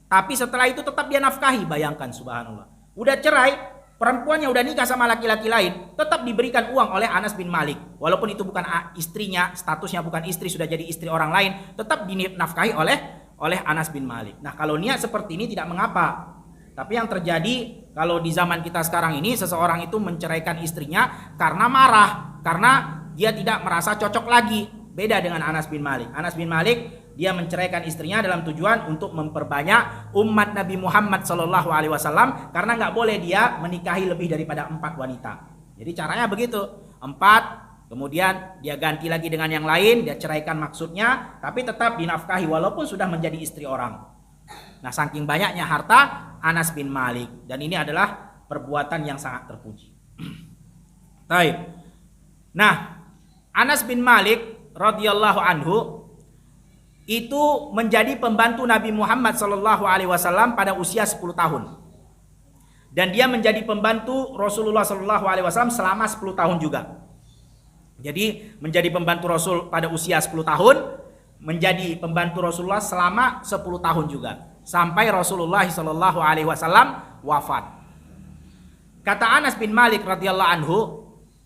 tapi setelah itu tetap dia nafkahi. Bayangkan subhanallah. Udah cerai, perempuannya udah nikah sama laki-laki lain, tetap diberikan uang oleh Anas bin Malik. Walaupun itu bukan istrinya, statusnya bukan istri, sudah jadi istri orang lain, tetap dinafkahi oleh Anas bin Malik. Nah kalau niat seperti ini tidak mengapa. Tapi yang terjadi kalau di zaman kita sekarang ini, seseorang itu menceraikan istrinya karena marah, karena dia tidak merasa cocok lagi. Beda dengan Anas bin Malik. Anas bin Malik dia menceraikan istrinya dalam tujuan untuk memperbanyak umat Nabi Muhammad SAW, karena nggak boleh dia menikahi lebih daripada 4 wanita. Jadi caranya begitu, 4, kemudian dia ganti lagi dengan yang lain, dia ceraikan maksudnya, tapi tetap dinafkahi walaupun sudah menjadi istri orang. Nah saking banyaknya harta Anas bin Malik, dan ini adalah perbuatan yang sangat terpuji. Baik. Nah Anas bin Malik radhiyallahu anhu itu menjadi pembantu Nabi Muhammad SAW pada usia 10 tahun. Dan dia menjadi pembantu Rasulullah SAW selama 10 tahun juga. Jadi menjadi pembantu Rasul pada usia 10 tahun, menjadi pembantu Rasulullah selama 10 tahun juga. Sampai Rasulullah SAW wafat. Kata Anas bin Malik radhiyallahu anhu,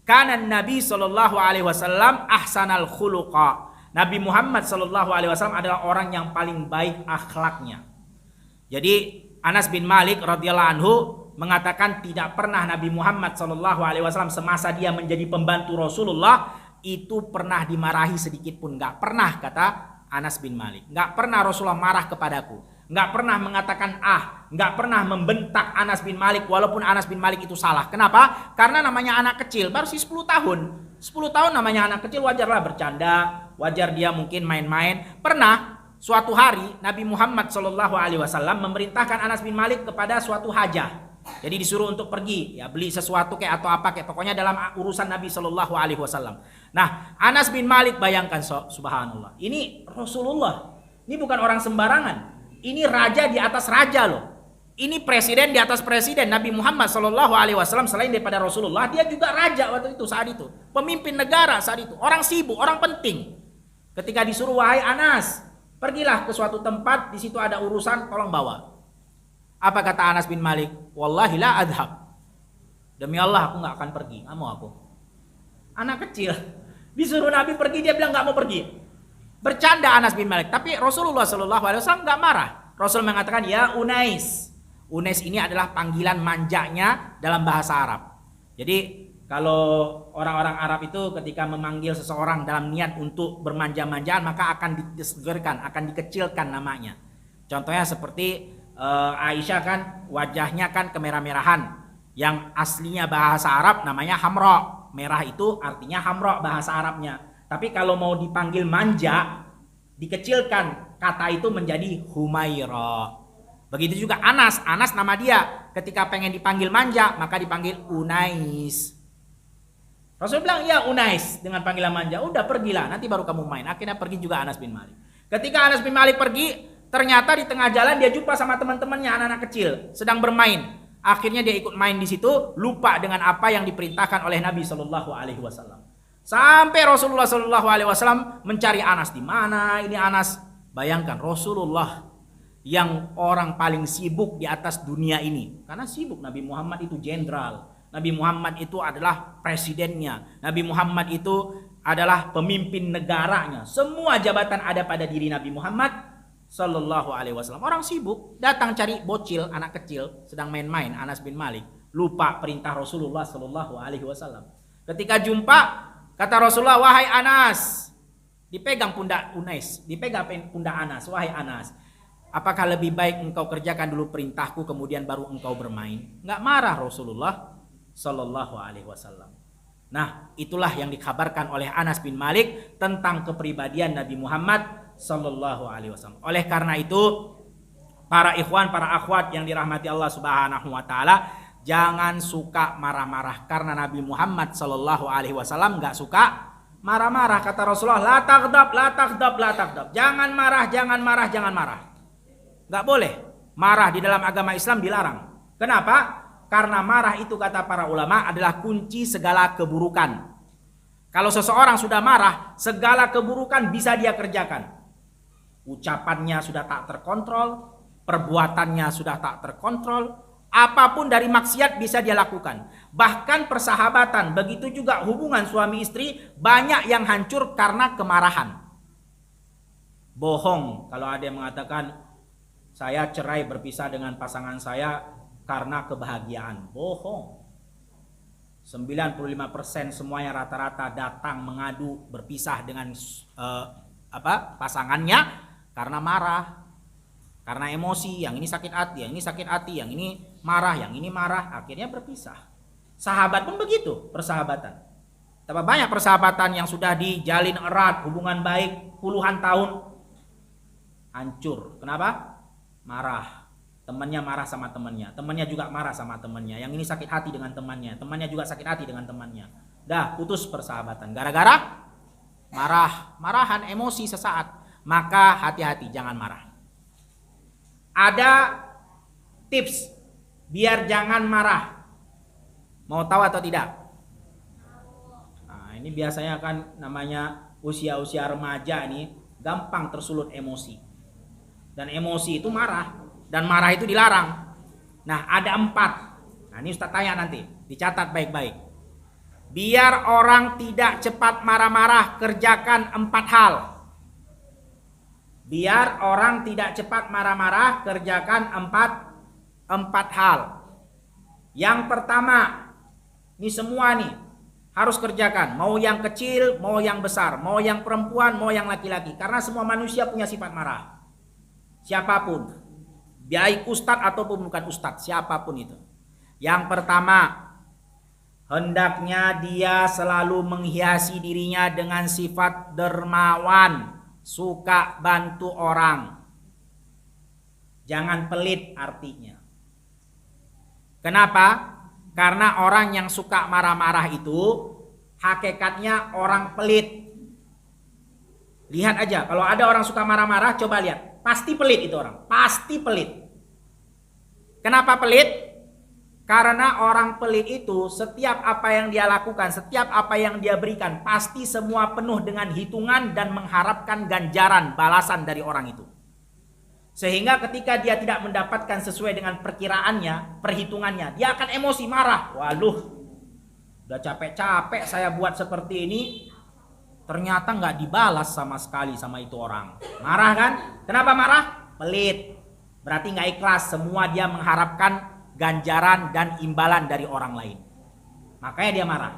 kana Nabi SAW ahsanal khuluqa. Nabi Muhammad SAW adalah orang yang paling baik akhlaknya. Jadi Anas bin Malik radhiyallahu anhu mengatakan tidak pernah Nabi Muhammad SAW semasa dia menjadi pembantu Rasulullah itu pernah dimarahi sedikit pun. Nggak pernah, kata Anas bin Malik. Nggak pernah Rasulullah marah kepadaku. Nggak pernah mengatakan nggak pernah membentak Anas bin Malik walaupun Anas bin Malik itu salah. Kenapa? Karena namanya anak kecil, baru 10 tahun. 10 tahun namanya anak kecil, wajarlah bercanda, wajar dia mungkin main-main. Pernah suatu hari Nabi Muhammad SAW memerintahkan Anas bin Malik kepada suatu hajah. Jadi disuruh untuk pergi, ya beli sesuatu kayak atau apa kayak, pokoknya dalam urusan Nabi SAW. Nah Anas bin Malik bayangkan subhanallah, ini Rasulullah, ini bukan orang sembarangan. Ini raja di atas raja loh. Ini presiden di atas presiden. Nabi Muhammad SAW selain daripada Rasulullah, dia juga raja waktu itu, saat itu. Pemimpin negara saat itu. Orang sibuk, orang penting. Ketika disuruh, wahai Anas, pergilah ke suatu tempat, di situ ada urusan, tolong bawa. Apa kata Anas bin Malik? Wallahi la adhab. Demi Allah aku nggak akan pergi. Nggak mau aku. Anak kecil disuruh Nabi pergi, dia bilang nggak mau pergi. Bercanda Anas bin Malik. Tapi Rasulullah SAW nggak marah. Rasul mengatakan ya Unais. Unais ini adalah panggilan manjanya dalam bahasa Arab. Jadi kalau orang-orang Arab itu ketika memanggil seseorang dalam niat untuk bermanja-manjaan, maka akan disegerakan, akan dikecilkan namanya. Contohnya seperti Aisyah kan wajahnya kan kemerah-merahan. Yang aslinya bahasa Arab namanya hamra. Merah itu artinya hamra bahasa Arabnya. Tapi kalau mau dipanggil manja, dikecilkan kata itu menjadi Humaira. Begitu juga Anas. Anas nama dia. Ketika pengen dipanggil manja, maka dipanggil Unais. Rasul bilang, ya Unais, dengan panggilan manja. Udah pergilah, nanti baru kamu main. Akhirnya pergi juga Anas bin Malik. Ketika Anas bin Malik pergi, ternyata di tengah jalan dia jumpa sama teman-temannya, anak-anak kecil, sedang bermain. Akhirnya dia ikut main di situ, lupa dengan apa yang diperintahkan oleh Nabi Shallallahu Alaihi Wasallam. Sampai Rasulullah Shallallahu Alaihi Wasallam mencari Anas. Di mana ini Anas? Bayangkan Rasulullah yang orang paling sibuk di atas dunia ini. Karena sibuk, Nabi Muhammad itu jenderal. Nabi Muhammad itu adalah presidennya. Nabi Muhammad itu adalah pemimpin negaranya. Semua jabatan ada pada diri Nabi Muhammad Sallallahu Alaihi Wasallam. Orang sibuk datang cari bocil, anak kecil sedang main-main. Anas bin Malik lupa perintah Rasulullah Sallallahu Alaihi Wasallam. Ketika jumpa, kata Rasulullah, wahai Anas, dipegang pundak Unais, dipegang pundak Anas, wahai Anas, apakah lebih baik engkau kerjakan dulu perintahku kemudian baru engkau bermain? Enggak marah Rasulullah Sallallahu Alaihi Wasallam. Nah, itulah yang dikabarkan oleh Anas bin Malik tentang kepribadian Nabi Muhammad Sallallahu Alaihi Wasallam. Oleh karena itu, para ikhwan, para akhwat yang dirahmati Allah Subhanahu Wa Taala, jangan suka marah-marah, karena Nabi Muhammad Sallallahu Alaihi Wasallam nggak suka marah-marah. Kata Rasulullah, la taghdab, la taghdab, la taghdab. Jangan marah, jangan marah, jangan marah. Nggak boleh marah, di dalam agama Islam dilarang. Kenapa? Karena marah itu, kata para ulama, adalah kunci segala keburukan. Kalau seseorang sudah marah, segala keburukan bisa dia kerjakan. Ucapannya sudah tak terkontrol, perbuatannya sudah tak terkontrol, apapun dari maksiat bisa dia lakukan. Bahkan persahabatan, begitu juga hubungan suami istri, banyak yang hancur karena kemarahan. Bohong kalau ada yang mengatakan saya cerai berpisah dengan pasangan saya karena kebahagiaan. Bohong. 95% semuanya rata-rata datang mengadu berpisah dengan pasangannya karena marah, karena emosi. Yang ini sakit hati, yang ini sakit hati, yang ini marah, yang ini marah, akhirnya berpisah. Sahabat pun begitu, persahabatan. Tapi banyak persahabatan yang sudah dijalin erat, hubungan baik puluhan tahun, hancur. Kenapa? Marah. Temannya marah sama temannya, temannya juga marah sama temannya. Yang ini sakit hati dengan temannya, temannya juga sakit hati dengan temannya. Dah putus persahabatan gara-gara marahan emosi sesaat. Maka hati-hati, jangan marah. Ada tips biar jangan marah. Mau tahu atau tidak? Nah, ini biasanya kan namanya usia-usia remaja ini gampang tersulut emosi. Dan emosi itu marah. Dan marah itu dilarang. Nah, ada 4. Nah, ini Ustaz tanya nanti, dicatat baik-baik. Biar orang tidak cepat marah-marah, kerjakan 4 hal. Biar orang tidak cepat marah-marah, kerjakan 4 hal. Yang pertama, ini semua nih harus kerjakan. Mau yang kecil, mau yang besar, mau yang perempuan, mau yang laki-laki. Karena semua manusia punya sifat marah. Siapapun. Baik ustadz ataupun bukan ustadz, siapapun itu. Yang pertama, hendaknya dia selalu menghiasi dirinya dengan sifat dermawan, suka bantu orang. Jangan pelit artinya. Kenapa? Karena orang yang suka marah-marah itu hakikatnya orang pelit. Lihat aja, kalau ada orang suka marah-marah, coba lihat. Pasti pelit itu orang, pasti pelit. Kenapa pelit? Karena orang pelit itu setiap apa yang dia lakukan, setiap apa yang dia berikan, pasti semua penuh dengan hitungan dan mengharapkan ganjaran, balasan dari orang itu. Sehingga ketika dia tidak mendapatkan sesuai dengan perkiraannya, perhitungannya, dia akan emosi, marah. Waduh, udah capek-capek saya buat seperti ini, ternyata nggak dibalas sama sekali sama itu orang. Marah kan? Kenapa marah? Pelit. Berarti nggak ikhlas, semua dia mengharapkan ganjaran dan imbalan dari orang lain. Makanya dia marah.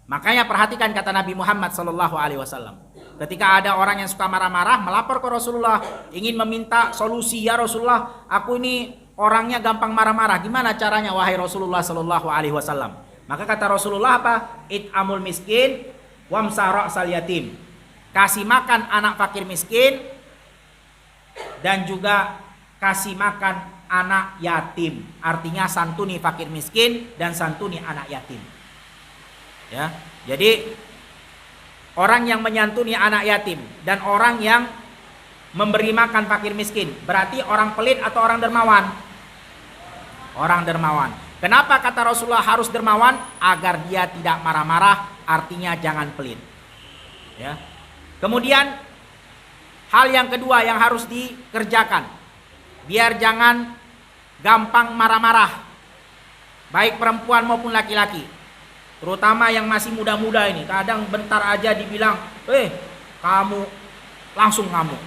Makanya perhatikan kata Nabi Muhammad SAW. Ketika ada orang yang suka marah-marah, melapor ke Rasulullah, ingin meminta solusi, ya Rasulullah, aku ini orangnya gampang marah-marah. Gimana caranya wahai Rasulullah SAW? Maka kata Rasulullah apa? It'amul miskin wamsa ra'sal yatim. kasih makan anak fakir miskin, dan juga kasih makan anak yatim. Artinya santuni fakir miskin dan santuni anak yatim. Ya, jadi orang yang menyantuni anak yatim dan orang yang memberi makan fakir miskin berarti orang pelit atau orang dermawan? Orang dermawan. Kenapa kata Rasulullah harus dermawan? Agar dia tidak marah-marah, artinya jangan pelit. Ya. Kemudian hal yang kedua yang harus dikerjakan, biar jangan gampang marah-marah, baik perempuan maupun laki-laki. Terutama yang masih muda-muda ini, kadang bentar aja dibilang, kamu, langsung ngamuk.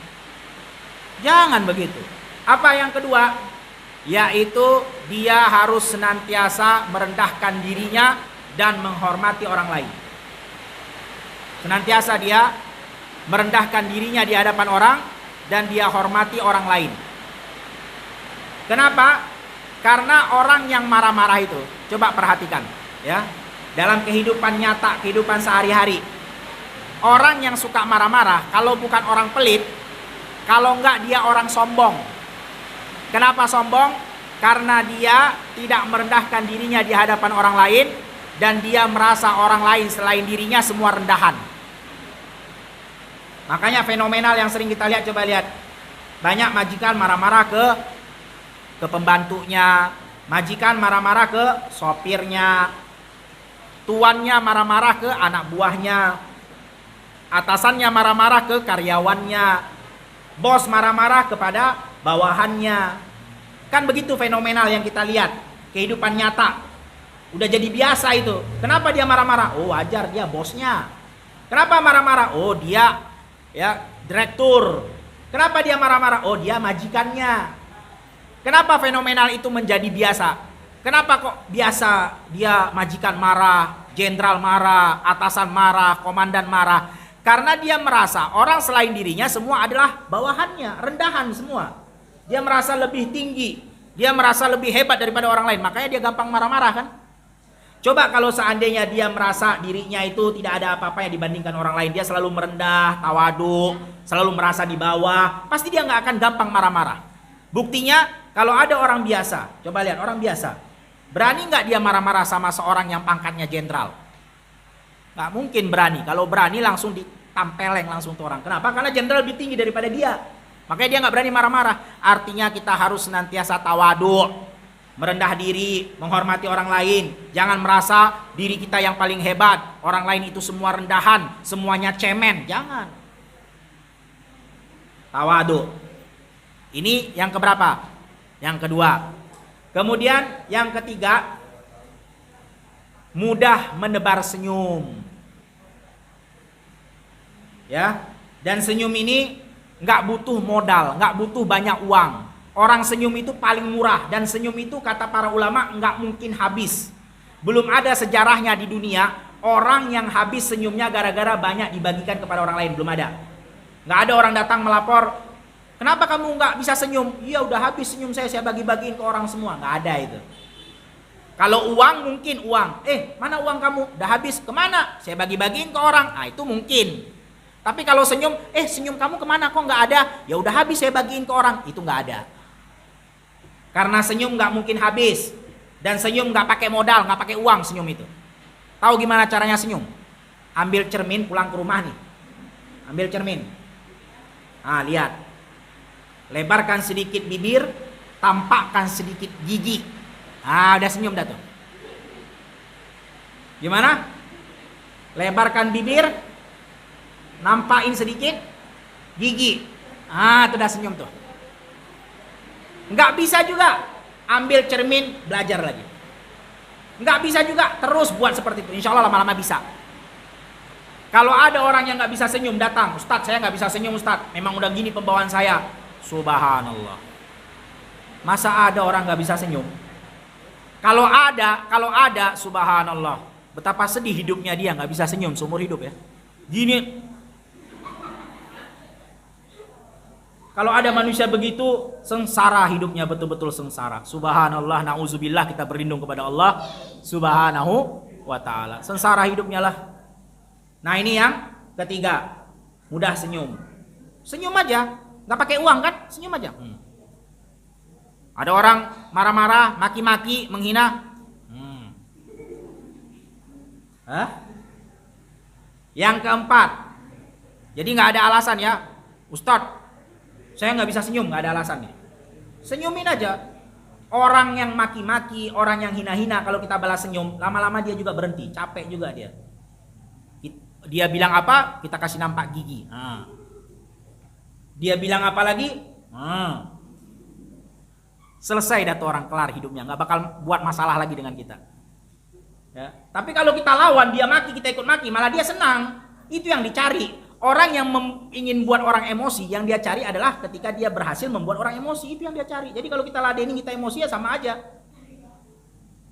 Jangan begitu. Apa yang kedua? Yaitu dia harus senantiasa merendahkan dirinya dan menghormati orang lain. Senantiasa dia merendahkan dirinya di hadapan orang dan dia hormati orang lain. Kenapa? Karena orang yang marah-marah itu, coba perhatikan ya, dalam kehidupan nyata, kehidupan sehari-hari, orang yang suka marah-marah kalau bukan orang pelit, kalau enggak dia orang sombong. Kenapa sombong? Karena dia tidak merendahkan dirinya di hadapan orang lain dan dia merasa orang lain selain dirinya semua rendahan. Makanya fenomenal yang sering kita lihat, coba lihat. Banyak majikan marah-marah ke pembantunya, majikan marah-marah ke sopirnya, tuannya marah-marah ke anak buahnya, atasannya marah-marah ke karyawannya, bos marah-marah kepada bawahannya. Kan begitu fenomenal yang kita lihat, kehidupan nyata. Udah jadi biasa itu. Kenapa dia marah-marah? Oh wajar, dia bosnya. Kenapa marah-marah? Oh dia ya direktur. Kenapa dia marah-marah? Oh dia majikannya. Kenapa fenomenal itu menjadi biasa? Kenapa kok biasa dia majikan marah, jenderal marah, atasan marah, komandan marah? Karena dia merasa orang selain dirinya semua adalah bawahannya, rendahan semua. Dia merasa lebih tinggi, dia merasa lebih hebat daripada orang lain. Makanya dia gampang marah-marah kan? Coba kalau seandainya dia merasa dirinya itu tidak ada apa-apa yang dibandingkan orang lain, dia selalu merendah, tawadu, selalu merasa di bawah, pasti dia nggak akan gampang marah-marah. Buktinya kalau ada orang biasa, coba lihat orang biasa, berani nggak dia marah-marah sama seorang yang pangkatnya jenderal? Nggak mungkin berani. Kalau berani langsung ditampeleng langsung tuh orang. Kenapa? Karena jenderal lebih tinggi daripada dia. Makanya dia nggak berani marah-marah. Artinya kita harus senantiasa tawadu, merendah diri, menghormati orang lain. Jangan merasa diri kita yang paling hebat, orang lain itu semua rendahan, semuanya cemen. Jangan. Tawadu. Ini yang keberapa? Yang kedua. Kemudian yang ketiga, mudah menebar senyum. Ya, dan senyum ini nggak butuh modal, nggak butuh banyak uang. Orang senyum itu paling murah, dan senyum itu kata para ulama nggak mungkin habis. Belum ada sejarahnya di dunia orang yang habis senyumnya gara-gara banyak dibagikan kepada orang lain, belum ada. Nggak ada orang datang melapor, kenapa kamu nggak bisa senyum? Iya udah habis senyum saya bagi-bagiin ke orang semua. Nggak ada itu. Kalau uang mungkin uang, mana uang kamu? Udah habis, kemana? Saya bagi-bagiin ke orang. Nah itu mungkin. Tapi kalau senyum, senyum kamu kemana kok nggak ada? Ya udah habis saya bagiin ke orang. Itu nggak ada. Karena senyum nggak mungkin habis. Dan senyum nggak pakai modal, nggak pakai uang senyum itu. Tahu gimana caranya senyum? Ambil cermin pulang ke rumah nih. Ambil cermin. Nah lihat. Lebarkan sedikit bibir, tampakkan sedikit gigi. Ah udah senyum dah tuh. Gimana? Lebarkan bibir, nampakin sedikit gigi. Ah, itu udah senyum tuh. Nggak bisa juga ambil cermin belajar lagi. Nggak bisa juga terus buat seperti itu. Insya Allah lama-lama bisa. Kalau ada orang yang nggak bisa senyum datang, Ustadz saya nggak bisa senyum Ustadz. Memang udah gini pembawaan saya. Subhanallah. Masa ada orang nggak bisa senyum? Kalau ada, subhanallah. Betapa sedih hidupnya dia nggak bisa senyum seumur hidup ya. Gini. Kalau ada manusia begitu, sengsara hidupnya, betul-betul sengsara. Subhanallah, na'udzubillah, kita berlindung kepada Allah Subhanahu wa ta'ala. Sengsara hidupnya lah. Nah ini yang ketiga. Mudah senyum. Senyum aja, nggak pakai uang kan? Senyum aja. Ada orang marah-marah, maki-maki, menghina. Yang keempat, jadi nggak ada alasan ya, Ustadz, saya nggak bisa senyum, nggak ada alasan nih. Senyumin aja. Orang yang maki-maki, orang yang hina-hina, kalau kita balas senyum, lama-lama dia juga berhenti, capek juga dia. Dia bilang apa, kita kasih nampak gigi. Dia bilang apa lagi, selesai dah tuh orang, kelar hidupnya, nggak bakal buat masalah lagi dengan kita. Ya. Tapi kalau kita lawan, dia maki, kita ikut maki, malah dia senang. Itu yang dicari. Orang yang ingin buat orang emosi, yang dia cari adalah ketika dia berhasil membuat orang emosi, itu yang dia cari. Jadi kalau kita ladeni, kita emosi ya sama aja.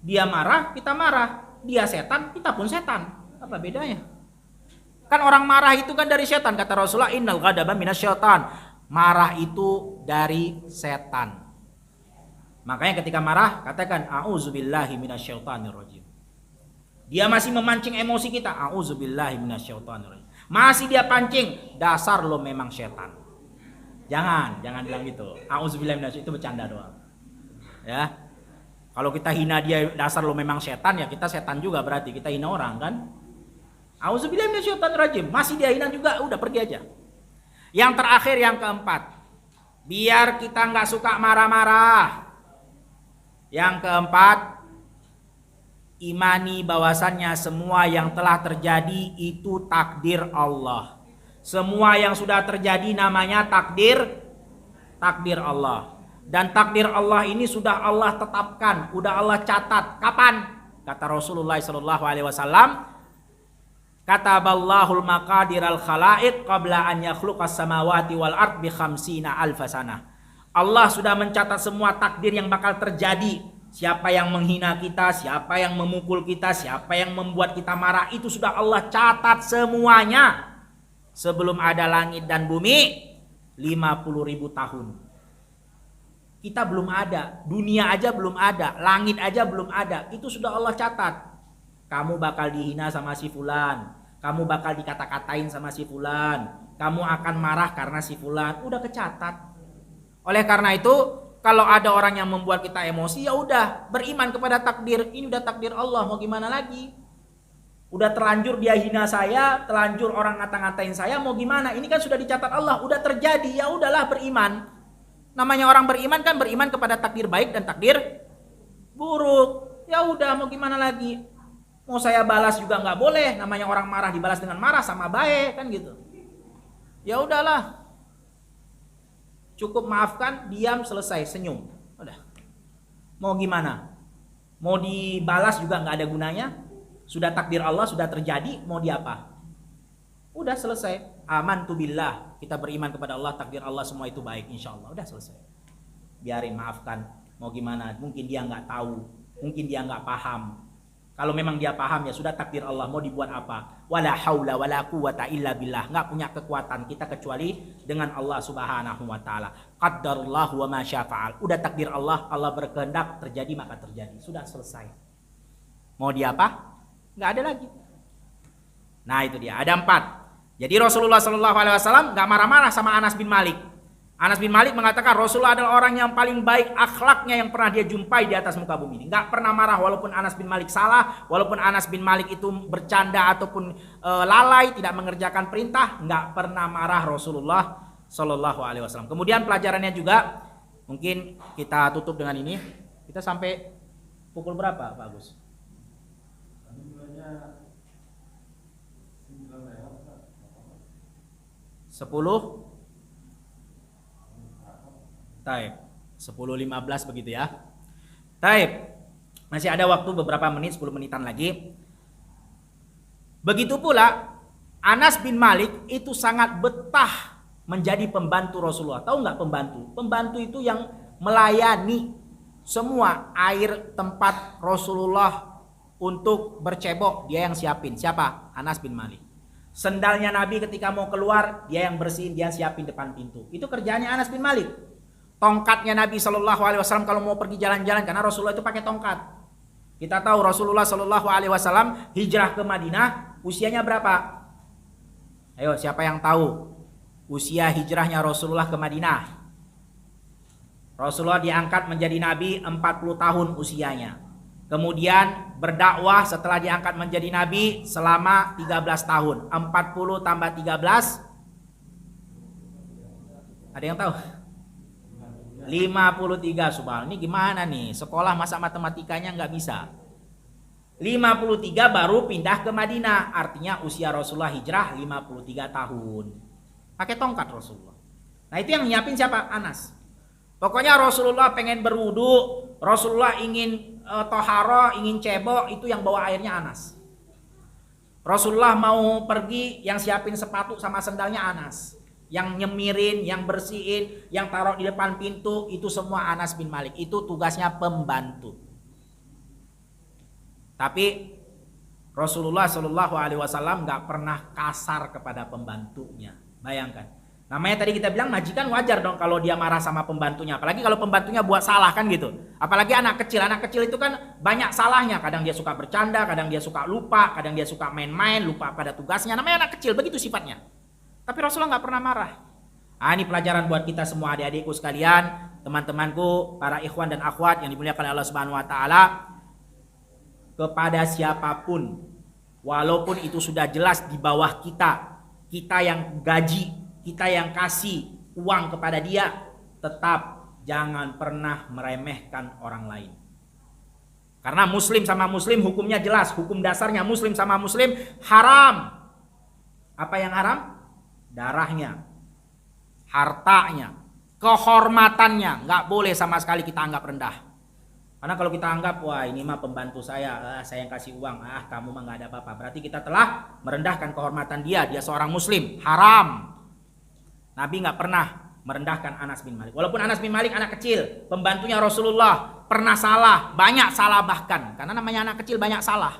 Dia marah, kita marah. Dia setan, kita pun setan. Apa bedanya? Kan orang marah itu kan dari setan, kata Rasulullah, innal ghadaba minasyaitan. Marah itu dari setan. Makanya ketika marah, katakan a'udzubillahi minasyaitonirrajim. Dia masih memancing emosi kita, a'udzubillahi minasyaitonirrajim. Masih dia pancing, dasar lo memang setan. Jangan bilang gitu. A'udzubillahi minasyaitonir, itu bercanda doang. Ya. Kalau kita hina dia, dasar lo memang setan, ya kita setan juga, berarti kita hina orang kan? A'udzubillahi minasyaitonir rajim. Masih dia hina juga, udah pergi aja. Yang terakhir, yang keempat, biar kita nggak suka marah-marah. Yang keempat, imani bahwasannya semua yang telah terjadi itu takdir Allah. Semua yang sudah terjadi namanya takdir Allah. Dan takdir Allah ini sudah Allah tetapkan, sudah Allah catat. Kapan? Kata Rasulullah SAW, kataballahul maqadiral khalaiq qabla an yakhluqas samawati wal ard bi khamsina alfasanah. Allah sudah mencatat semua takdir yang bakal terjadi. Siapa yang menghina kita, siapa yang memukul kita, siapa yang membuat kita marah, itu sudah Allah catat semuanya. Sebelum ada langit dan bumi, 50.000 tahun. Kita belum ada, dunia aja belum ada, langit aja belum ada. Itu sudah Allah catat. Kamu bakal dihina sama si fulan, kamu bakal dikata-katain sama si fulan, kamu akan marah karena si fulan, udah kecatat. Oleh karena itu, kalau ada orang yang membuat kita emosi, ya udah beriman kepada takdir. Ini udah takdir Allah, mau gimana lagi? Udah terlanjur dia hina saya, terlanjur orang ngata-ngatain saya, mau gimana? Ini kan sudah dicatat Allah, udah terjadi, ya udahlah beriman. Namanya orang beriman kan beriman kepada takdir baik dan takdir buruk. Ya udah, mau gimana lagi? Mau saya balas juga nggak boleh. Namanya orang marah dibalas dengan marah sama baik kan gitu. Ya udahlah. Cukup maafkan, diam, selesai, senyum. Udah. Mau gimana? Mau dibalas juga nggak ada gunanya. Sudah takdir Allah, sudah terjadi, mau diapa? Udah selesai. Amantu billah. Kita beriman kepada Allah, takdir Allah semua itu baik, insya Allah. Udah selesai. Biarin, maafkan. Mau gimana? Mungkin dia nggak tahu, mungkin dia nggak paham. Kalau memang dia paham, ya sudah takdir Allah, mau dibuat apa? Wala haula wala quwata illa billah. Enggak punya kekuatan kita kecuali dengan Allah Subhanahu wa taala. Qaddarullah wa ma syafa'al. Udah takdir Allah, Allah berkehendak terjadi maka terjadi. Sudah selesai. Mau dia apa? Enggak ada lagi. Nah, itu dia. Ada 4. Jadi Rasulullah SAW enggak marah-marah sama Anas bin Malik. Anas bin Malik mengatakan Rasulullah adalah orang yang paling baik akhlaknya yang pernah dia jumpai di atas muka bumi ini. Nggak pernah marah walaupun Anas bin Malik salah, walaupun Anas bin Malik itu bercanda ataupun lalai, tidak mengerjakan perintah, nggak pernah marah Rasulullah Shallallahu Alaihi Wasallam. Kemudian pelajarannya juga mungkin kita tutup dengan ini. Kita sampai pukul berapa, Pak Agus? 10. Taib, 10.15 begitu ya. Taib, masih ada waktu beberapa menit, 10 menitan lagi. Begitu pula Anas bin Malik itu sangat betah menjadi pembantu Rasulullah. Tahu nggak pembantu? Pembantu itu yang melayani semua air tempat Rasulullah untuk bercebok, dia yang siapin. Siapa? Anas bin Malik. Sendalnya Nabi ketika mau keluar, dia yang bersihin, dia yang siapin depan pintu. Itu kerjaannya Anas bin Malik. Tongkatnya Nabi Shallallahu Alaihi Wasallam kalau mau pergi jalan-jalan, karena Rasulullah itu pakai tongkat. Kita tahu Rasulullah Shallallahu Alaihi Wasallam hijrah ke Madinah usianya berapa? Ayo, siapa yang tahu usia hijrahnya Rasulullah ke Madinah? Rasulullah diangkat menjadi nabi 40 tahun usianya. Kemudian berdakwah setelah diangkat menjadi nabi selama 13 tahun. 40 tambah 13. Ada yang tahu? 53, subhanallah. Ini gimana nih? Sekolah masa matematikanya nggak bisa. 53 baru pindah ke Madinah. Artinya usia Rasulullah hijrah 53 tahun. Pakai tongkat Rasulullah. Nah, itu yang nyiapin siapa? Anas. Pokoknya Rasulullah pengen berwudu, Rasulullah ingin toharo, ingin cebok, itu yang bawa airnya Anas. Rasulullah mau pergi, yang siapin sepatu sama sendalnya Anas. Yang nyemirin, yang bersihin, yang taruh di depan pintu, itu semua Anas bin Malik. Itu tugasnya pembantu. Tapi Rasulullah Shallallahu Alaihi Wasallam nggak pernah kasar kepada pembantunya. Bayangkan. Namanya tadi kita bilang majikan wajar dong kalau dia marah sama pembantunya. Apalagi kalau pembantunya buat salah kan gitu. Apalagi anak kecil. Anak kecil itu kan banyak salahnya. Kadang dia suka bercanda, kadang dia suka lupa, kadang dia suka main-main, lupa pada tugasnya. Namanya anak kecil, begitu sifatnya. Tapi Rasulullah nggak pernah marah. Ah, ini pelajaran buat kita semua adik-adikku sekalian, teman-temanku, para ikhwan dan akhwat yang dimuliakan Allah Subhanahu wa taala. Kepada siapapun, walaupun itu sudah jelas di bawah kita, kita yang gaji, kita yang kasih uang kepada dia, tetap jangan pernah meremehkan orang lain. Karena muslim sama muslim hukumnya jelas, hukum dasarnya muslim sama muslim haram. Apa yang haram? Darahnya, hartanya, kehormatannya, nggak boleh sama sekali kita anggap rendah. Karena kalau kita anggap, wah ini mah pembantu saya yang kasih uang, kamu mah nggak ada apa-apa. Berarti kita telah merendahkan kehormatan dia seorang muslim, haram. Nabi nggak pernah merendahkan Anas bin Malik. Walaupun Anas bin Malik anak kecil, pembantunya Rasulullah, pernah salah, banyak salah bahkan. Karena namanya anak kecil banyak salah.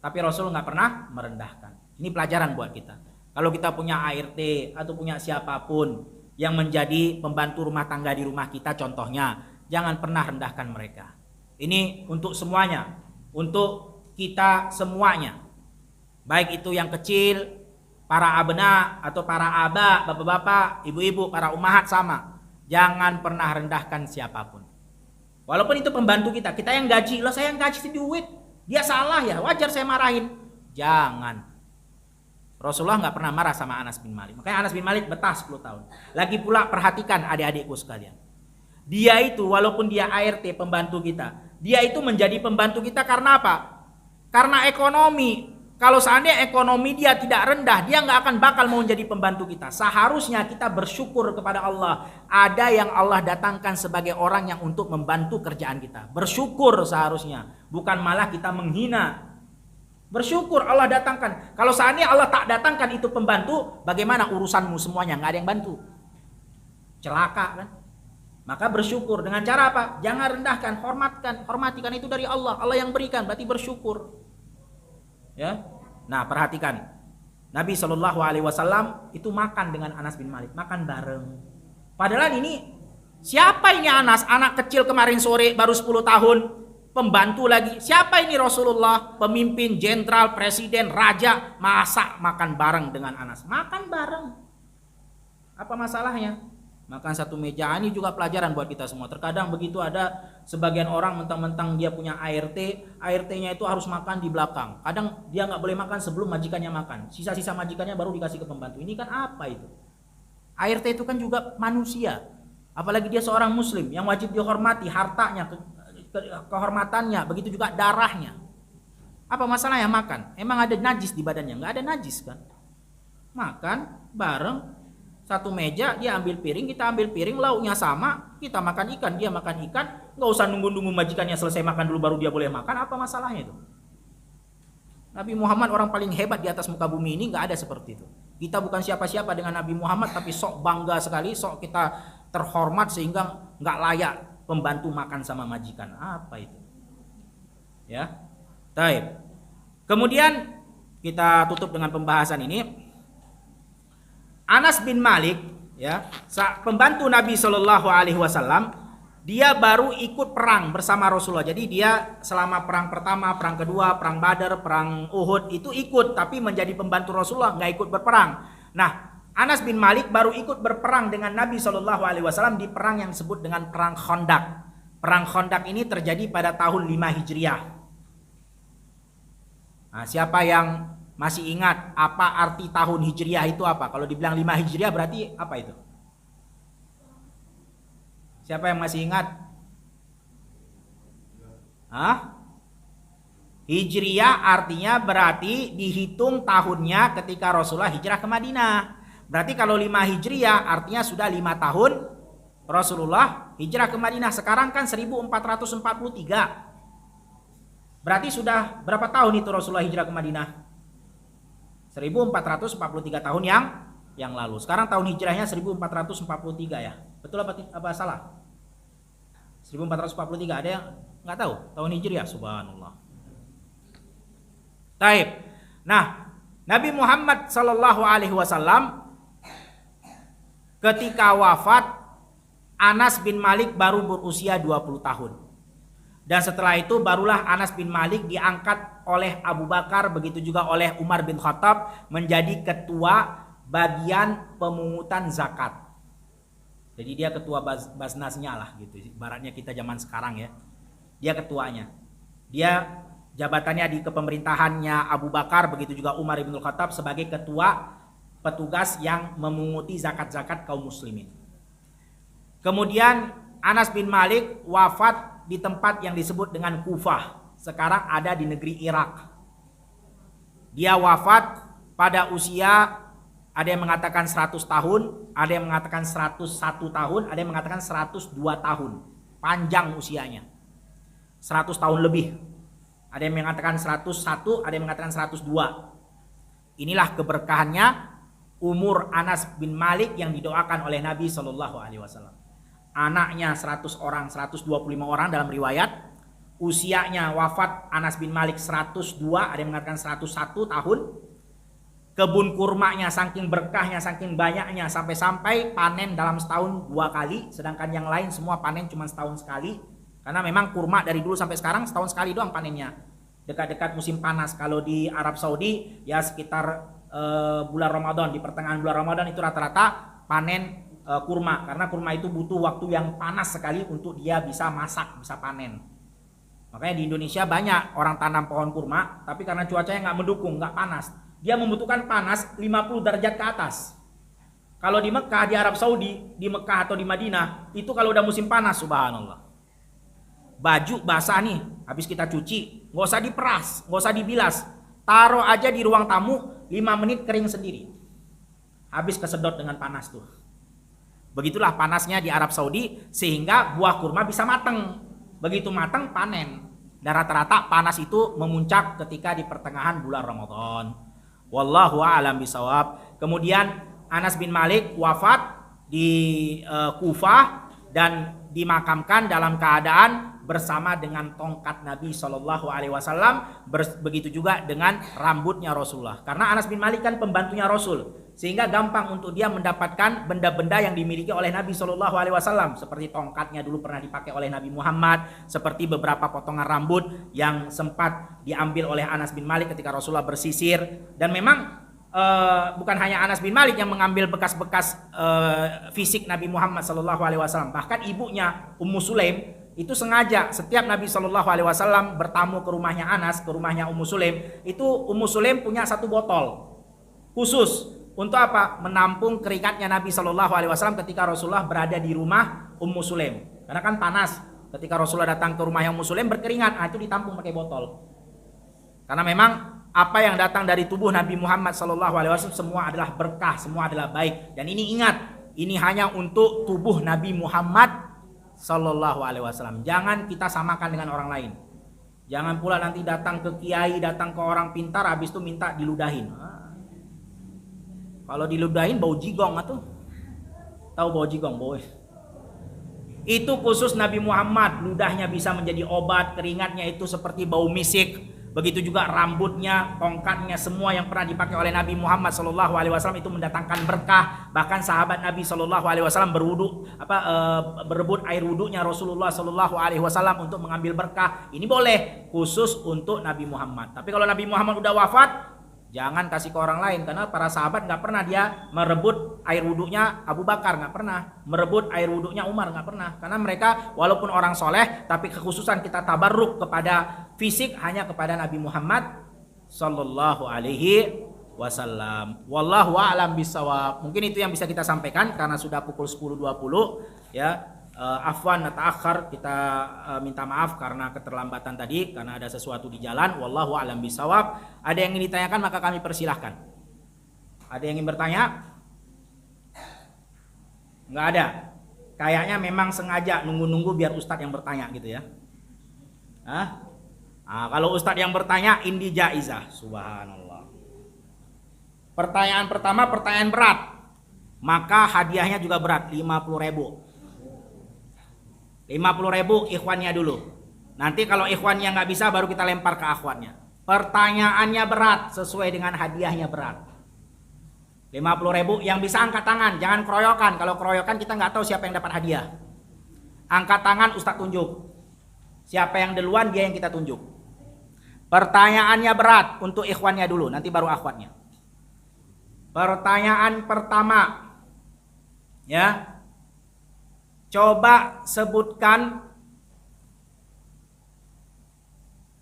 Tapi Rasul nggak pernah merendahkan. Ini pelajaran buat kita. Kalau kita punya ART atau punya siapapun yang menjadi pembantu rumah tangga di rumah kita contohnya, jangan pernah rendahkan mereka. Ini untuk semuanya, untuk kita semuanya. Baik itu yang kecil, para abna atau para aba, bapak-bapak, ibu-ibu, para umahat sama. Jangan pernah rendahkan siapapun. Walaupun itu pembantu kita, kita yang gaji, loh saya yang gaji duit, dia salah ya, wajar saya marahin. Jangan. Rasulullah nggak pernah marah sama Anas bin Malik. Makanya Anas bin Malik betah 10 tahun. Lagi pula perhatikan adik-adikku sekalian. Dia itu walaupun dia ART pembantu kita, dia itu menjadi pembantu kita karena apa? Karena ekonomi. Kalau seandainya ekonomi dia tidak rendah, dia nggak akan bakal mau jadi pembantu kita. Seharusnya kita bersyukur kepada Allah. Ada yang Allah datangkan sebagai orang yang untuk membantu kerjaan kita. Bersyukur seharusnya, bukan malah kita menghina. Bersyukur Allah datangkan. Kalau seandainya Allah tak datangkan itu pembantu, bagaimana urusanmu semuanya? Nggak ada yang bantu. Celaka kan? Maka bersyukur dengan cara apa? Jangan rendahkan, hormatikan itu dari Allah. Allah yang berikan, berarti bersyukur. Ya. Nah, perhatikan. Nabi Shallallahu alaihi wasallam itu makan dengan Anas bin Malik, makan bareng. Padahal ini siapa ini Anas? Anak kecil kemarin sore baru 10 tahun, pembantu lagi. Siapa ini Rasulullah? Pemimpin, jenderal, presiden, raja, masa makan bareng dengan Anas? Makan bareng. Apa masalahnya? Makan satu meja. Ini juga pelajaran buat kita semua. Terkadang begitu ada sebagian orang mentang-mentang dia punya ART-nya itu harus makan di belakang. Kadang dia nggak boleh makan sebelum majikannya makan. Sisa-sisa majikannya baru dikasih ke pembantu. Ini kan apa itu? ART itu kan juga manusia. Apalagi dia seorang muslim yang wajib dihormati, hartanya, kehormatannya, begitu juga darahnya. Apa masalahnya makan? Emang ada najis di badannya? Nggak ada najis kan? Makan bareng. Satu meja, dia ambil piring, kita ambil piring, lauknya sama, kita makan ikan, dia makan ikan, nggak usah nunggu-nunggu majikannya selesai makan dulu baru dia boleh makan. Apa masalahnya itu? Nabi Muhammad orang paling hebat di atas muka bumi ini, nggak ada seperti itu. Kita bukan siapa-siapa dengan Nabi Muhammad, tapi sok bangga sekali, sok kita terhormat sehingga nggak layak pembantu makan sama majikan. Apa itu? Ya, baik. Kemudian kita tutup dengan pembahasan ini. Anas bin Malik, ya, pembantu Nabi Shallallahu Alaihi Wasallam, dia baru ikut perang bersama Rasulullah. Jadi dia selama perang pertama, perang kedua, perang Badar, perang Uhud itu ikut, tapi menjadi pembantu Rasulullah, nggak ikut berperang. Nah, Anas bin Malik baru ikut berperang dengan Nabi SAW di perang yang disebut dengan perang Khandaq. Perang Khandaq ini terjadi pada tahun 5 Hijriah. Nah, siapa yang masih ingat apa arti tahun Hijriah itu apa? Kalau dibilang 5 Hijriah berarti apa itu? Siapa yang masih ingat? Hah? Hijriah artinya berarti dihitung tahunnya ketika Rasulullah hijrah ke Madinah. Berarti kalau 5 Hijriah artinya sudah 5 tahun Rasulullah hijrah ke Madinah. Sekarang kan 1443. Berarti sudah berapa tahun itu Rasulullah hijrah ke Madinah? 1443 tahun yang lalu. Sekarang tahun hijrahnya 1443 ya. Betul apa salah? 1443, ada yang nggak tahu tahun hijriah? Subhanallah. Taib. Nah, Nabi Muhammad sallallahu alaihi wasallam ketika wafat, Anas bin Malik baru berusia 20 tahun. Dan setelah itu barulah Anas bin Malik diangkat oleh Abu Bakar, begitu juga oleh Umar bin Khattab menjadi ketua bagian pemungutan zakat. Jadi dia ketua Basnasnya lah gitu. Ibaratnya kita zaman sekarang ya. Dia ketuanya. Dia jabatannya di kepemerintahannya Abu Bakar, begitu juga Umar bin Khattab sebagai ketua petugas yang memunguti zakat-zakat kaum muslimin. Kemudian Anas bin Malik wafat di tempat yang disebut dengan Kufah. Sekarang ada di negeri Irak. Dia wafat pada usia, ada yang mengatakan 100 tahun, ada yang mengatakan 101 tahun, ada yang mengatakan 102 tahun. Panjang usianya. 100 tahun lebih. Ada yang mengatakan 101, ada yang mengatakan 102. Inilah keberkahannya umur Anas bin Malik yang didoakan oleh Nabi SAW. Anaknya 100 orang, 125 orang dalam riwayat. Usianya wafat Anas bin Malik 102, ada yang mengatakan 101 tahun. Kebun kurmanya saking berkahnya, saking banyaknya, sampai-sampai panen dalam setahun 2 kali. Sedangkan yang lain semua panen cuma setahun sekali. Karena memang kurma dari dulu sampai sekarang setahun sekali doang panennya. Dekat-dekat musim panas. Kalau di Arab Saudi ya sekitar bulan Ramadan. Di pertengahan bulan Ramadan itu rata-rata panen kurma. Karena kurma itu butuh waktu yang panas sekali untuk dia bisa masak, bisa panen. Makanya di Indonesia banyak orang tanam pohon kurma. Tapi karena cuacanya nggak mendukung, nggak panas, dia membutuhkan panas 50 derajat ke atas. Kalau di Mekah, di Arab Saudi, di Mekah atau di Madinah, itu kalau udah musim panas, subhanallah. Baju basah nih, habis kita cuci, nggak usah diperas, nggak usah dibilas. Taruh aja di ruang tamu, 5 menit kering sendiri. Habis kesedot dengan panas tuh. Begitulah panasnya di Arab Saudi, sehingga buah kurma bisa matang. Begitu matang, panen. Dan rata-rata panas itu memuncak ketika di pertengahan bulan Ramadan. Wallahu a'lam bisawab. Kemudian Anas bin Malik wafat di Kufah dan dimakamkan dalam keadaan bersama dengan tongkat Nabi Shallallahu Alaihi Wasallam, begitu juga dengan rambutnya Rasulullah. Karena Anas bin Malik kan pembantunya Rasul, sehingga gampang untuk dia mendapatkan benda-benda yang dimiliki oleh Nabi Shallallahu Alaihi Wasallam, seperti tongkatnya dulu pernah dipakai oleh Nabi Muhammad, seperti beberapa potongan rambut yang sempat diambil oleh Anas bin Malik ketika Rasulullah bersisir. Dan memang bukan hanya Anas bin Malik yang mengambil bekas-bekas fisik Nabi Muhammad Shallallahu Alaihi Wasallam, bahkan ibunya Ummu Sulaim itu sengaja setiap Nabi Shallallahu Alaihi Wasallam bertamu ke rumahnya Anas, ke rumahnya Ummu Sulaim, itu Ummu Sulaim punya 1 botol khusus untuk apa? Menampung keringatnya Nabi Shallallahu Alaihi Wasallam ketika Rasulullah berada di rumah Ummu Sulaim. Karena kan panas, ketika Rasulullah datang ke rumahnya Ummu Sulaim berkeringat, itu ditampung pakai botol. Karena memang apa yang datang dari tubuh Nabi Muhammad Shallallahu Alaihi Wasallam semua adalah berkah, semua adalah baik. Dan ini ingat, ini hanya untuk tubuh Nabi Muhammad Sallallahu Alaihi Wasallam. Jangan kita samakan dengan orang lain. Jangan pula nanti datang ke kiai, datang ke orang pintar, habis itu minta diludahin. Kalau diludahin bau jigong atuh. Tahu bau jigong, bau. Itu khusus Nabi Muhammad. Ludahnya bisa menjadi obat, keringatnya itu seperti bau misik. Begitu juga rambutnya, tongkatnya, semua yang pernah dipakai oleh Nabi Muhammad SAW itu mendatangkan berkah. Bahkan sahabat Nabi SAW berebut air wudhunya Rasulullah SAW untuk mengambil berkah. Ini boleh khusus untuk Nabi Muhammad. Tapi kalau Nabi Muhammad udah wafat, jangan kasih ke orang lain, karena para sahabat nggak pernah dia merebut air wudhunya Abu Bakar, nggak pernah merebut air wudhunya Umar, nggak pernah, karena mereka walaupun orang soleh, tapi kekhususan kita tabarruk kepada fisik hanya kepada Nabi Muhammad Sallallahu Alaihi Wasallam. Wallahu a'lam bishawab. Mungkin itu yang bisa kita sampaikan karena sudah pukul 10.20 ya. Afwan ta'akhir, kita minta maaf karena keterlambatan tadi karena ada sesuatu di jalan. Wallahu a'lam bishawab. Ada yang ingin ditanyakan maka kami persilahkan. Ada yang ingin bertanya? Enggak ada. Kayaknya memang sengaja nunggu-nunggu biar ustadz yang bertanya gitu ya. Kalau ustadz yang bertanya indi jaizah. Subhanallah. Pertanyaan pertama pertanyaan berat, maka hadiahnya juga berat, 50.000. 50.000 ikhwannya dulu. Nanti kalau ikhwannya nggak bisa baru kita lempar ke akhwatnya. Pertanyaannya berat sesuai dengan hadiahnya berat. 50.000 yang bisa angkat tangan, jangan keroyokan. Kalau keroyokan kita nggak tahu siapa yang dapat hadiah. Angkat tangan ustadz tunjuk. Siapa yang duluan dia yang kita tunjuk. Pertanyaannya berat untuk ikhwannya dulu, nanti baru akhwatnya. Pertanyaan pertama, ya. Coba sebutkan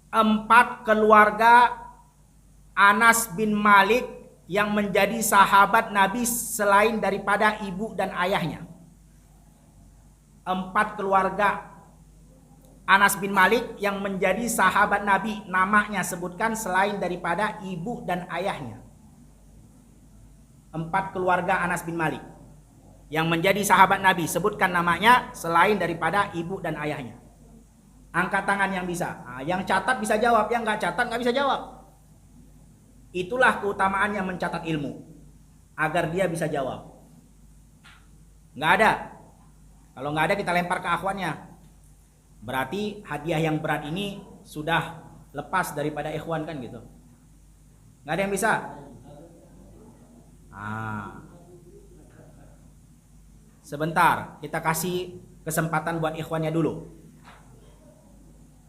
4 keluarga Anas bin Malik yang menjadi sahabat Nabi selain daripada ibu dan ayahnya. 4 keluarga Anas bin Malik yang menjadi sahabat Nabi, namanya sebutkan selain daripada ibu dan ayahnya. 4 keluarga Anas bin Malik yang menjadi sahabat Nabi, sebutkan namanya selain daripada ibu dan ayahnya. Angkat tangan yang bisa. Yang catat bisa jawab, yang nggak catat nggak bisa jawab. Itulah keutamaannya mencatat ilmu, agar dia bisa jawab. Nggak ada. Kalau nggak ada kita lempar ke akhwannya. Berarti hadiah yang berat ini sudah lepas daripada ikhwan kan gitu. Nggak ada yang bisa. Sebentar, kita kasih kesempatan buat ikhwannya dulu.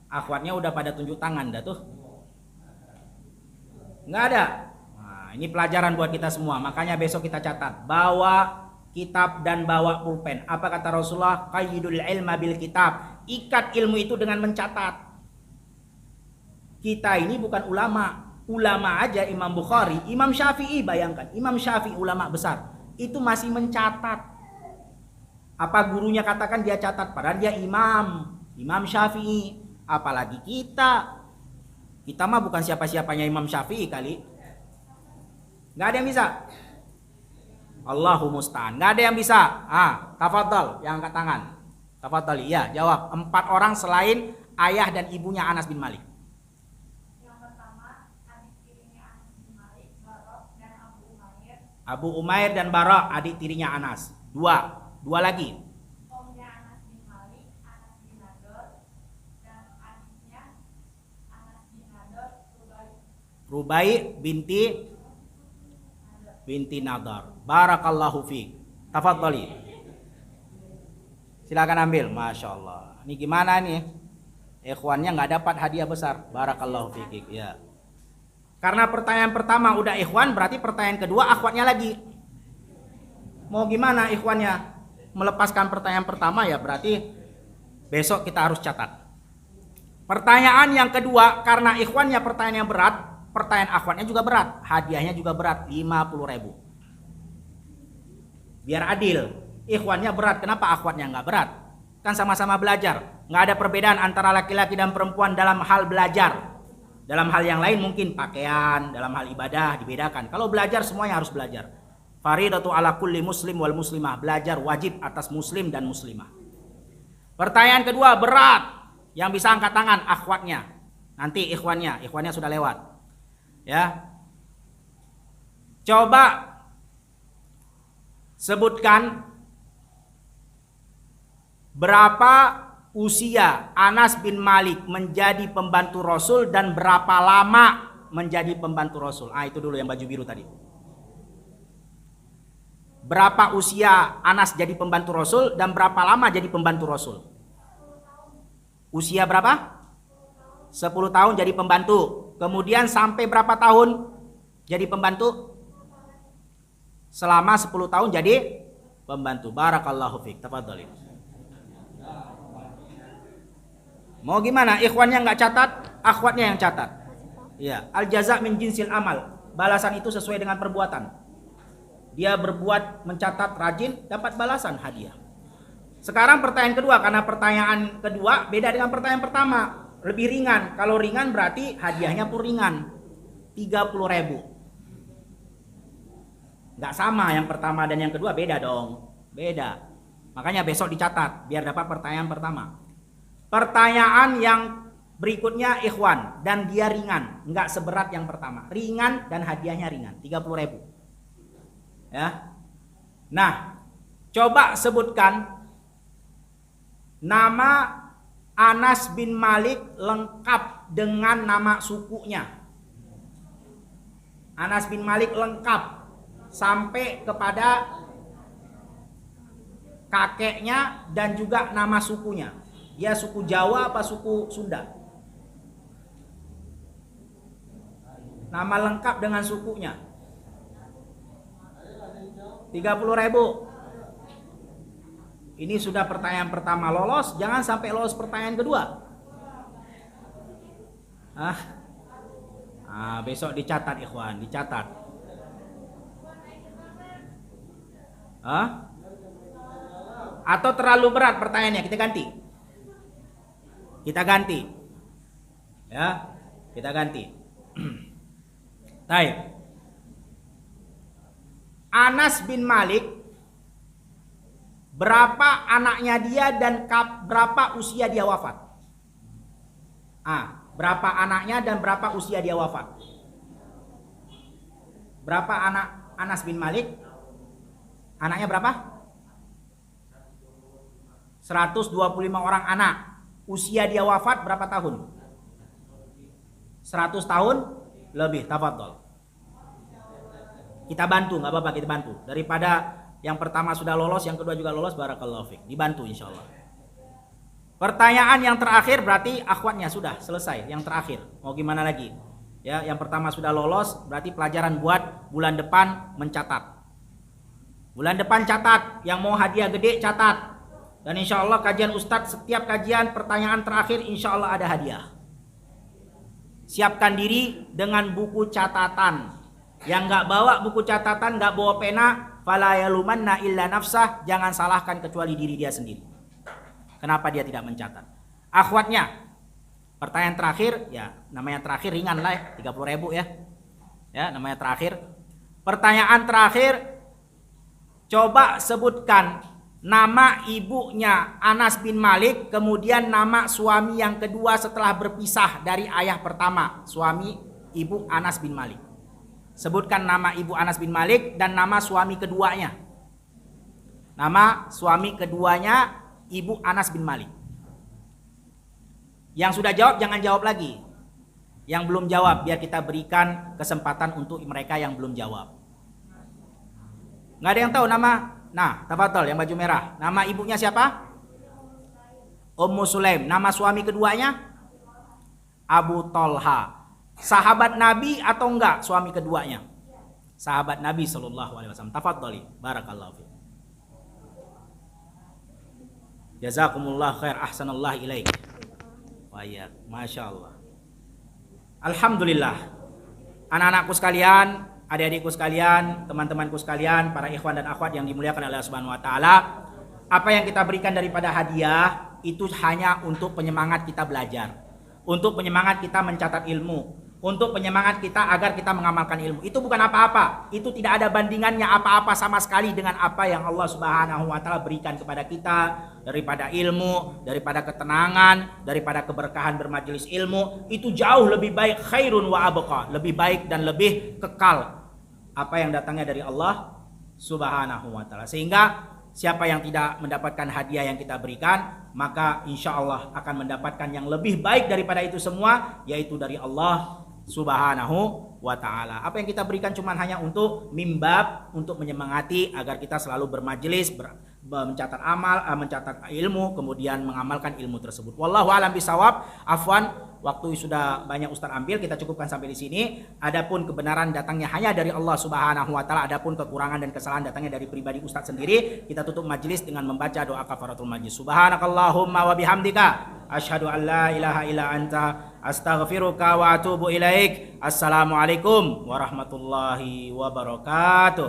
Akhwatnya udah pada tunjuk tangan dah tuh. Nggak ada. Ini pelajaran buat kita semua. Makanya besok kita catat. Bawa kitab dan bawa pulpen. Apa kata Rasulullah? Qayyidul ilma bil kitab. Ikat ilmu itu dengan mencatat. Kita ini bukan ulama. Ulama aja Imam Bukhari, Imam Syafi'i, bayangkan. Imam Syafi'i ulama besar. Itu masih mencatat. Apa gurunya katakan dia catat, padahal dia Imam Syafi'i. Apalagi kita mah bukan siapa-siapanya Imam Syafi'i kali. Nggak ada yang bisa. Allahu musta'an. Nggak ada yang bisa. Tafadhal yang angkat tangan. Tafadhal, iya jawab. 4 orang selain ayah dan ibunya Anas bin Malik. Yang pertama adik tirinya Anas bin Malik, Barok dan Abu Umair. Abu Umair dan Barok adik tirinya Anas. Dua lagi. Omnya Anas bin Malik, Anas bin Nador, dan adiknya Anas bin Nador, Rubai binti Nadar. Barakallahu fiik. Tafadhali. Silakan ambil. Masya Allah. Ini gimana nih? Ikhwannya nggak dapat hadiah besar. Barakallahu fiik. Ya. Karena pertanyaan pertama udah ikhwan, berarti pertanyaan kedua akhwatnya lagi. Mau gimana ikhwannya? Melepaskan pertanyaan pertama ya berarti besok kita harus catat. Pertanyaan yang kedua, karena ikhwannya pertanyaan yang berat, pertanyaan akhwatnya juga berat, hadiahnya juga berat, 50.000. Biar adil, ikhwannya berat, kenapa akhwatnya nggak berat? Kan sama-sama belajar, nggak ada perbedaan antara laki-laki dan perempuan dalam hal belajar. Dalam hal yang lain mungkin pakaian, dalam hal ibadah dibedakan. Kalau belajar semuanya harus belajar. Faridatu ala kulli muslim wal muslimah. Belajar wajib atas muslim dan muslimah. Pertanyaan kedua berat. Yang bisa angkat tangan akhwatnya. Nanti ikhwannya sudah lewat. Ya. Coba sebutkan berapa usia Anas bin Malik menjadi pembantu Rasul dan berapa lama menjadi pembantu Rasul? Itu dulu yang baju biru tadi. Berapa usia Anas jadi pembantu Rasul dan berapa lama jadi pembantu Rasul? Usia berapa? 10 tahun jadi pembantu. Kemudian sampai berapa tahun jadi pembantu? Selama 10 tahun jadi pembantu. Barakallahu fiik. Tafadhali. Mau gimana? Ikhwannya nggak catat, akhwatnya yang catat. Ya, al jaza min jinsil amal. Balasan itu sesuai dengan perbuatan. Dia berbuat, mencatat rajin, dapat balasan hadiah. Sekarang pertanyaan kedua, karena pertanyaan kedua beda dengan pertanyaan pertama. Lebih ringan. Kalau ringan berarti hadiahnya pun ringan. 30.000. Nggak sama yang pertama dan yang kedua, beda dong. Beda. Makanya besok dicatat biar dapat pertanyaan pertama. Pertanyaan yang berikutnya ikhwan dan dia ringan, nggak seberat yang pertama. Ringan dan hadiahnya ringan, 30.000. Ya. Nah, coba sebutkan nama Anas bin Malik lengkap dengan nama sukunya. Anas bin Malik lengkap sampai kepada kakeknya dan juga nama sukunya. Dia suku Jawa apa suku Sunda? Nama lengkap dengan sukunya. 30.000. Ini sudah pertanyaan pertama lolos, jangan sampai lolos pertanyaan kedua. Besok dicatat ikhwan, dicatat. Atau terlalu berat pertanyaannya, kita ganti. Ya, kita ganti. Baik. Anas bin Malik, berapa anaknya dia dan berapa usia dia wafat? Berapa anaknya dan berapa usia dia wafat? Berapa anak Anas bin Malik? Anaknya berapa? 125 orang anak. Usia dia wafat berapa tahun? 100 tahun lebih. Tafadhol. Kita bantu, nggak apa-apa, kita bantu. Daripada yang pertama sudah lolos, yang kedua juga lolos, barakallahu fiik. Dibantu insyaallah. Pertanyaan yang terakhir berarti akhwatnya sudah selesai. Yang terakhir, mau gimana lagi? Ya, yang pertama sudah lolos, berarti pelajaran buat bulan depan mencatat. Bulan depan catat, yang mau hadiah gede catat. Dan insya Allah kajian Ustadz, setiap kajian pertanyaan terakhir insya Allah ada hadiah. Siapkan diri dengan buku catatan. Yang nggak bawa buku catatan, nggak bawa pena, fala yalumanna illa nafsah, jangan salahkan kecuali diri dia sendiri. Kenapa dia tidak mencatat? Akhwatnya, pertanyaan terakhir, ya namanya terakhir ringan lah, 30.000 ya. Ya, namanya terakhir. Pertanyaan terakhir, coba sebutkan nama ibunya Anas bin Malik, kemudian nama suami yang kedua setelah berpisah dari ayah pertama, suami ibu Anas bin Malik. Sebutkan nama ibu Anas bin Malik dan nama suami keduanya. Nama suami keduanya ibu Anas bin Malik. Yang sudah jawab jangan jawab lagi. Yang belum jawab biar kita berikan kesempatan untuk mereka yang belum jawab. Nggak ada yang tahu nama? Nah, tafadhol yang baju merah. Nama ibunya siapa? Ummu Sulaim. Nama suami keduanya? Abu Tolha. Sahabat Nabi atau enggak suami keduanya? Sahabat Nabi SAW. Tafadholi. Barakallahu fiik. Jazakumullah khair, ahsanallah ilaik. Wa iyyak. Masya Allah. Alhamdulillah. Anak-anakku sekalian, adik-adikku sekalian, teman-temanku sekalian, para ikhwan dan akhwat yang dimuliakan oleh Allah Subhanahu wa taala, apa yang kita berikan daripada hadiah itu hanya untuk penyemangat kita belajar, untuk penyemangat kita mencatat ilmu, untuk penyemangat kita agar kita mengamalkan ilmu. Itu bukan apa-apa, itu tidak ada bandingannya apa-apa sama sekali dengan apa yang Allah Subhanahu wa taala berikan kepada kita daripada ilmu, daripada ketenangan, daripada keberkahan bermajelis ilmu. Itu jauh lebih baik, khairun wa abqa, lebih baik dan lebih kekal apa yang datangnya dari Allah Subhanahu wa taala. Sehingga siapa yang tidak mendapatkan hadiah yang kita berikan, maka insya Allah akan mendapatkan yang lebih baik daripada itu semua, yaitu dari Allah Subhanahu wa ta'ala. Apa yang kita berikan cuma hanya untuk mimbab, untuk menyemangati agar kita selalu bermajelis, mencatat amal, mencatat ilmu, kemudian mengamalkan ilmu tersebut. Wallahu a'lam bisawab. Afwan, waktu sudah banyak Ustaz ambil, kita cukupkan sampai di sini. Adapun kebenaran datangnya hanya dari Allah Subhanahu wa taala, adapun kekurangan dan kesalahan datangnya dari pribadi Ustaz sendiri. Kita tutup majelis dengan membaca doa kafaratul majlis. Subhanakallahumma wa bihamdika asyhadu an la ilaha illa anta astaghfiruka wa atubu ilaik. Assalamualaikum warahmatullahi wabarakatuh.